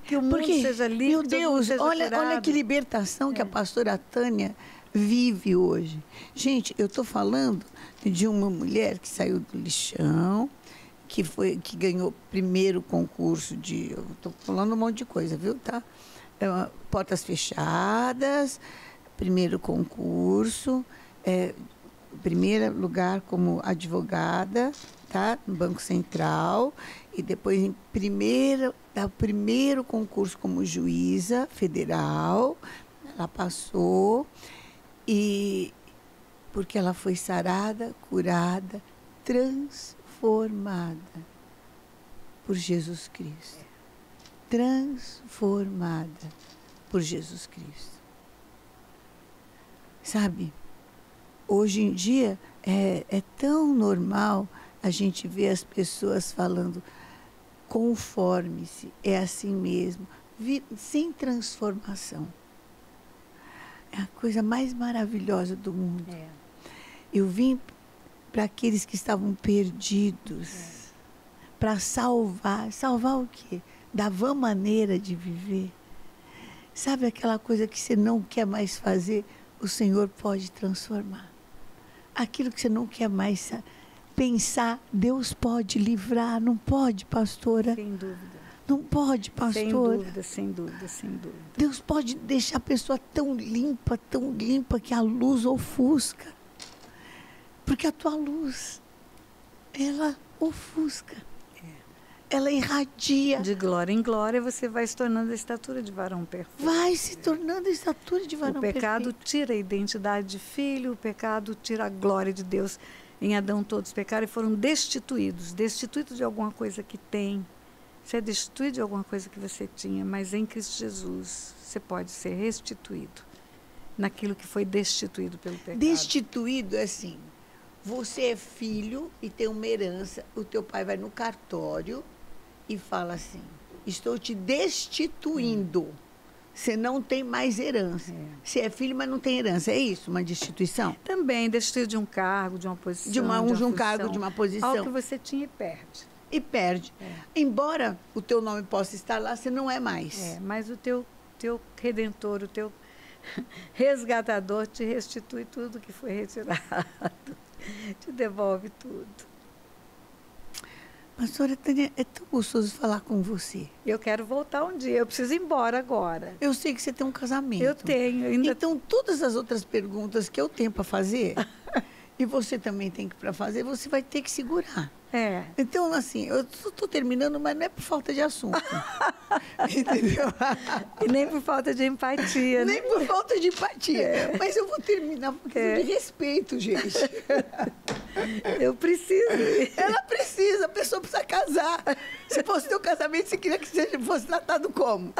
Que o mundo seja livre. Meu Deus, olha que libertação que a pastora Tânia vive hoje. Gente, eu estou falando de uma mulher que saiu do lixão, que ganhou primeiro concurso de... Eu estou falando um monte de coisa, viu? Tá? Portas fechadas, primeiro concurso... primeiro lugar como advogada, tá? No Banco Central, e depois primeiro concurso como juíza federal, ela passou, e porque ela foi sarada, curada, transformada por Jesus Cristo. Transformada por Jesus Cristo. Sabe? Hoje em dia, é tão normal a gente ver as pessoas falando, conforme-se, é assim mesmo, sem transformação. É a coisa mais maravilhosa do mundo. Eu vim para aqueles que estavam perdidos, para salvar. Salvar o quê? Da vã maneira de viver. Sabe aquela coisa que você não quer mais fazer? O Senhor pode transformar. Aquilo que você não quer mais pensar, Deus pode livrar. Não pode, pastora? Sem dúvida. Não pode, pastora? Sem dúvida, sem dúvida, sem dúvida. Deus pode deixar a pessoa tão limpa que a luz ofusca. Porque a tua luz, ela ofusca. Ela irradia. De glória em glória, você vai se tornando a estatura de varão perfeito. Vai se tornando a estatura de varão perfeito. O pecado tira a identidade de filho, o pecado tira a glória de Deus. Em Adão todos pecaram e foram destituídos. Destituídos de alguma coisa que tem. Você é destituído de alguma coisa que você tinha, mas em Cristo Jesus você pode ser restituído naquilo que foi destituído pelo pecado. Destituído é assim, você é filho e tem uma herança, o teu pai vai no cartório e fala assim, estou te destituindo. Você não tem mais herança. Você é filho, mas não tem herança. É isso, uma destituição? Também, destituído de um cargo, de uma posição. De um cargo, de uma posição. Algo que você tinha e perde. E perde. Embora o teu nome possa estar lá, você não é mais. Mas o teu redentor, o teu resgatador te restitui tudo que foi retirado. Te devolve tudo. Pastora Tânia, é tão gostoso falar com você. Eu quero voltar um dia, eu preciso ir embora agora. Eu sei que você tem um casamento. Eu tenho. Ainda... Então, todas as outras perguntas que eu tenho para fazer, e você também tem para fazer, você vai ter que segurar. Então, assim, eu estou terminando, mas não é por falta de assunto. Entendeu? E nem por falta de empatia. Nem por falta de empatia. Mas eu vou terminar por questão de respeito, gente. Eu preciso. Ela precisa, a pessoa precisa casar. Se fosse teu casamento, você queria que fosse tratado como?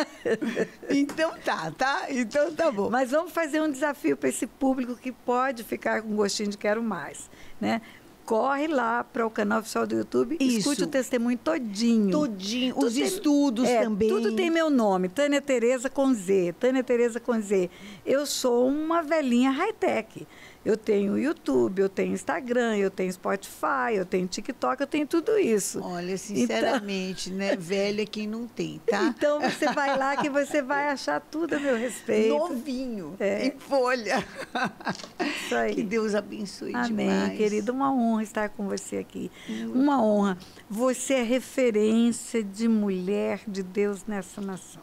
Então tá? Então tá bom. Mas vamos fazer um desafio para esse público que pode ficar com gostinho de quero mais, né? corre lá para o canal oficial do YouTube, escute o testemunho todinho. Todinho, os estudos também. Tudo tem meu nome, Tânia Tereza com Z, Tânia Tereza com Z. Eu sou uma velhinha high-tech. Eu tenho YouTube, eu tenho Instagram, eu tenho Spotify, eu tenho TikTok, eu tenho tudo isso. Olha, sinceramente, né? Velha quem não tem, tá? Então você vai lá que você vai achar tudo a meu respeito. Novinho, em folha. Isso aí. Que Deus abençoe Amém, demais. querida. Uma honra estar com você aqui. Uma honra. Você é referência de mulher de Deus nessa nação.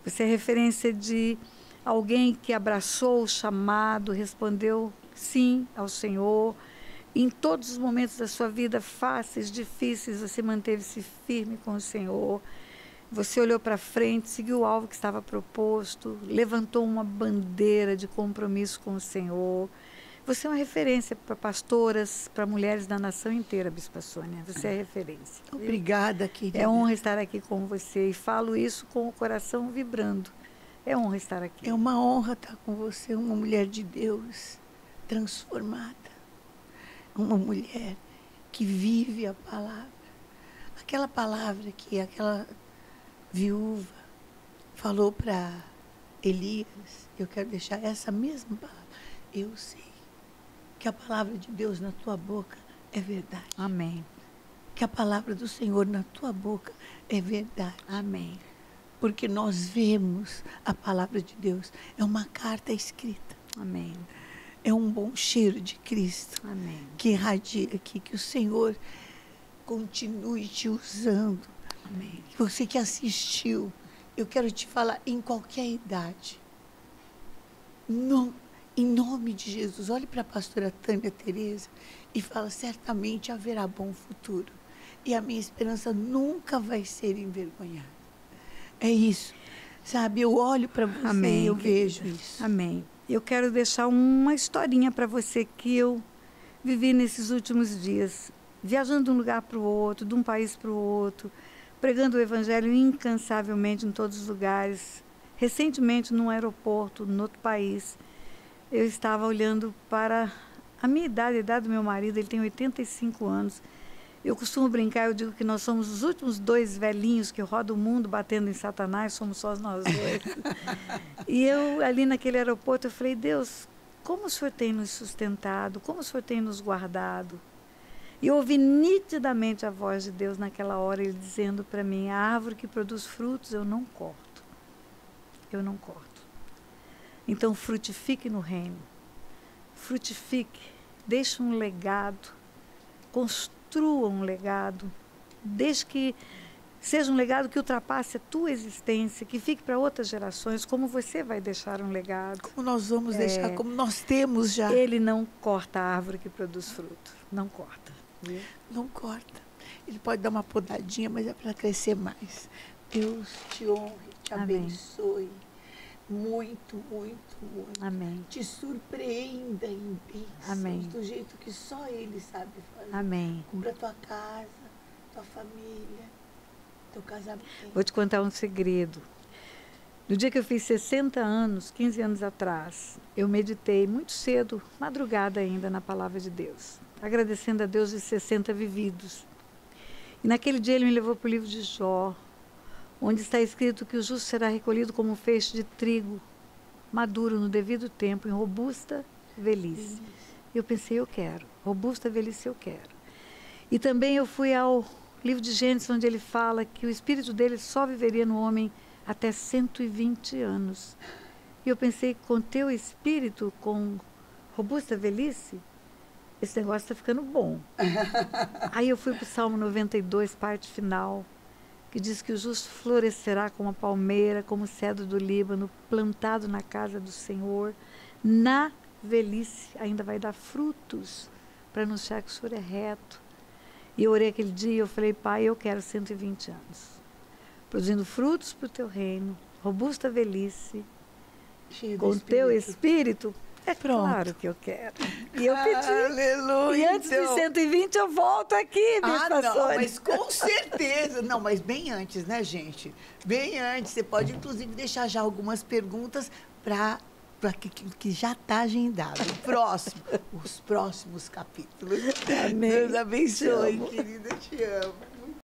Você é referência de alguém que abraçou o chamado, respondeu sim ao Senhor. Em todos os momentos da sua vida, fáceis, difíceis, você manteve-se firme com o Senhor. Você olhou para frente, seguiu o alvo que estava proposto, levantou uma bandeira de compromisso com o Senhor. Você é uma referência para pastoras, para mulheres da nação inteira, Bispa Sônia. Você é referência. Obrigada, querida. É honra estar aqui com você e falo isso com o coração vibrando. É honra estar aqui. É uma honra estar com você, uma mulher de Deus transformada. Uma mulher que vive a palavra. Aquela palavra que aquela viúva falou para Elias, eu quero deixar essa mesma palavra. Eu sei que a palavra de Deus na tua boca é verdade. Amém. Que a palavra do Senhor na tua boca é verdade. Amém. Porque nós vemos a palavra de Deus. É uma carta escrita. Amém. É um bom cheiro de Cristo. Amém. Que irradia aqui. Que o Senhor continue te usando. Amém. Você que assistiu, eu quero te falar, em qualquer idade. Não, em nome de Jesus, olhe para a pastora Tânia Tereza e fala, certamente haverá bom futuro. E a minha esperança nunca vai ser envergonhada. É isso. Sabe, eu olho para você Amém, e eu querida. vejo isso. Amém. Eu quero deixar uma historinha para você que eu vivi nesses últimos dias, viajando de um lugar para o outro, de um país para o outro, pregando o evangelho incansavelmente em todos os lugares. Recentemente, num aeroporto, em outro país, eu estava olhando para a minha idade, a idade do meu marido, ele tem 85 anos. Eu costumo brincar, eu digo que nós somos os últimos dois velhinhos que rodam o mundo batendo em Satanás, somos só nós dois. E eu, ali naquele aeroporto, eu falei, Deus, como o Senhor tem nos sustentado, como o Senhor tem nos guardado. E eu ouvi nitidamente a voz de Deus naquela hora, ele dizendo para mim, a árvore que produz frutos eu não corto. Eu não corto. Então frutifique no reino. Frutifique, deixe um legado, construa um legado, desde que seja um legado que ultrapasse a tua existência, que fique para outras gerações, como você vai deixar um legado. Como nós vamos deixar, como nós temos já. Ele não corta a árvore que produz fruto, não corta. Não corta. Ele pode dar uma podadinha, mas é para crescer mais. Deus te honre, te abençoe. Muito, muito, muito. Amém. Te surpreenda em bênçãos. Amém. Do jeito que só Ele sabe fazer. Amém. Cubra tua casa, tua família, teu casamento. Vou te contar um segredo. No dia que eu fiz 60 anos, 15 anos atrás, eu meditei muito cedo, madrugada ainda, na palavra de Deus, agradecendo a Deus os 60 vividos. E naquele dia ele me levou para o livro de Jó, onde está escrito que o justo será recolhido como um feixe de trigo, maduro no devido tempo, em robusta velhice. E eu pensei, eu quero, robusta velhice eu quero. E também eu fui ao livro de Gênesis, onde ele fala que o espírito dele só viveria no homem até 120 anos. E eu pensei, com teu espírito, com robusta velhice, esse negócio está ficando bom. Aí eu fui para o Salmo 92, parte final, que diz que o justo florescerá como a palmeira, como o cedro do Líbano, plantado na casa do Senhor. Na velhice ainda vai dar frutos, para anunciar que o Senhor é reto. E eu orei aquele dia e eu falei, Pai, eu quero 120 anos, produzindo frutos para o teu reino, robusta velhice, com teu espírito. É claro que eu quero. E eu pedi. Aleluia. E antes de 120 eu volto aqui, Bispa não, Sônia. mas com certeza. Não, mas bem antes, né, gente? Bem antes. Você pode, inclusive, deixar já algumas perguntas para para aquilo que já está agendado. Os próximos capítulos. Amém. Deus abençoe, querida, te amo.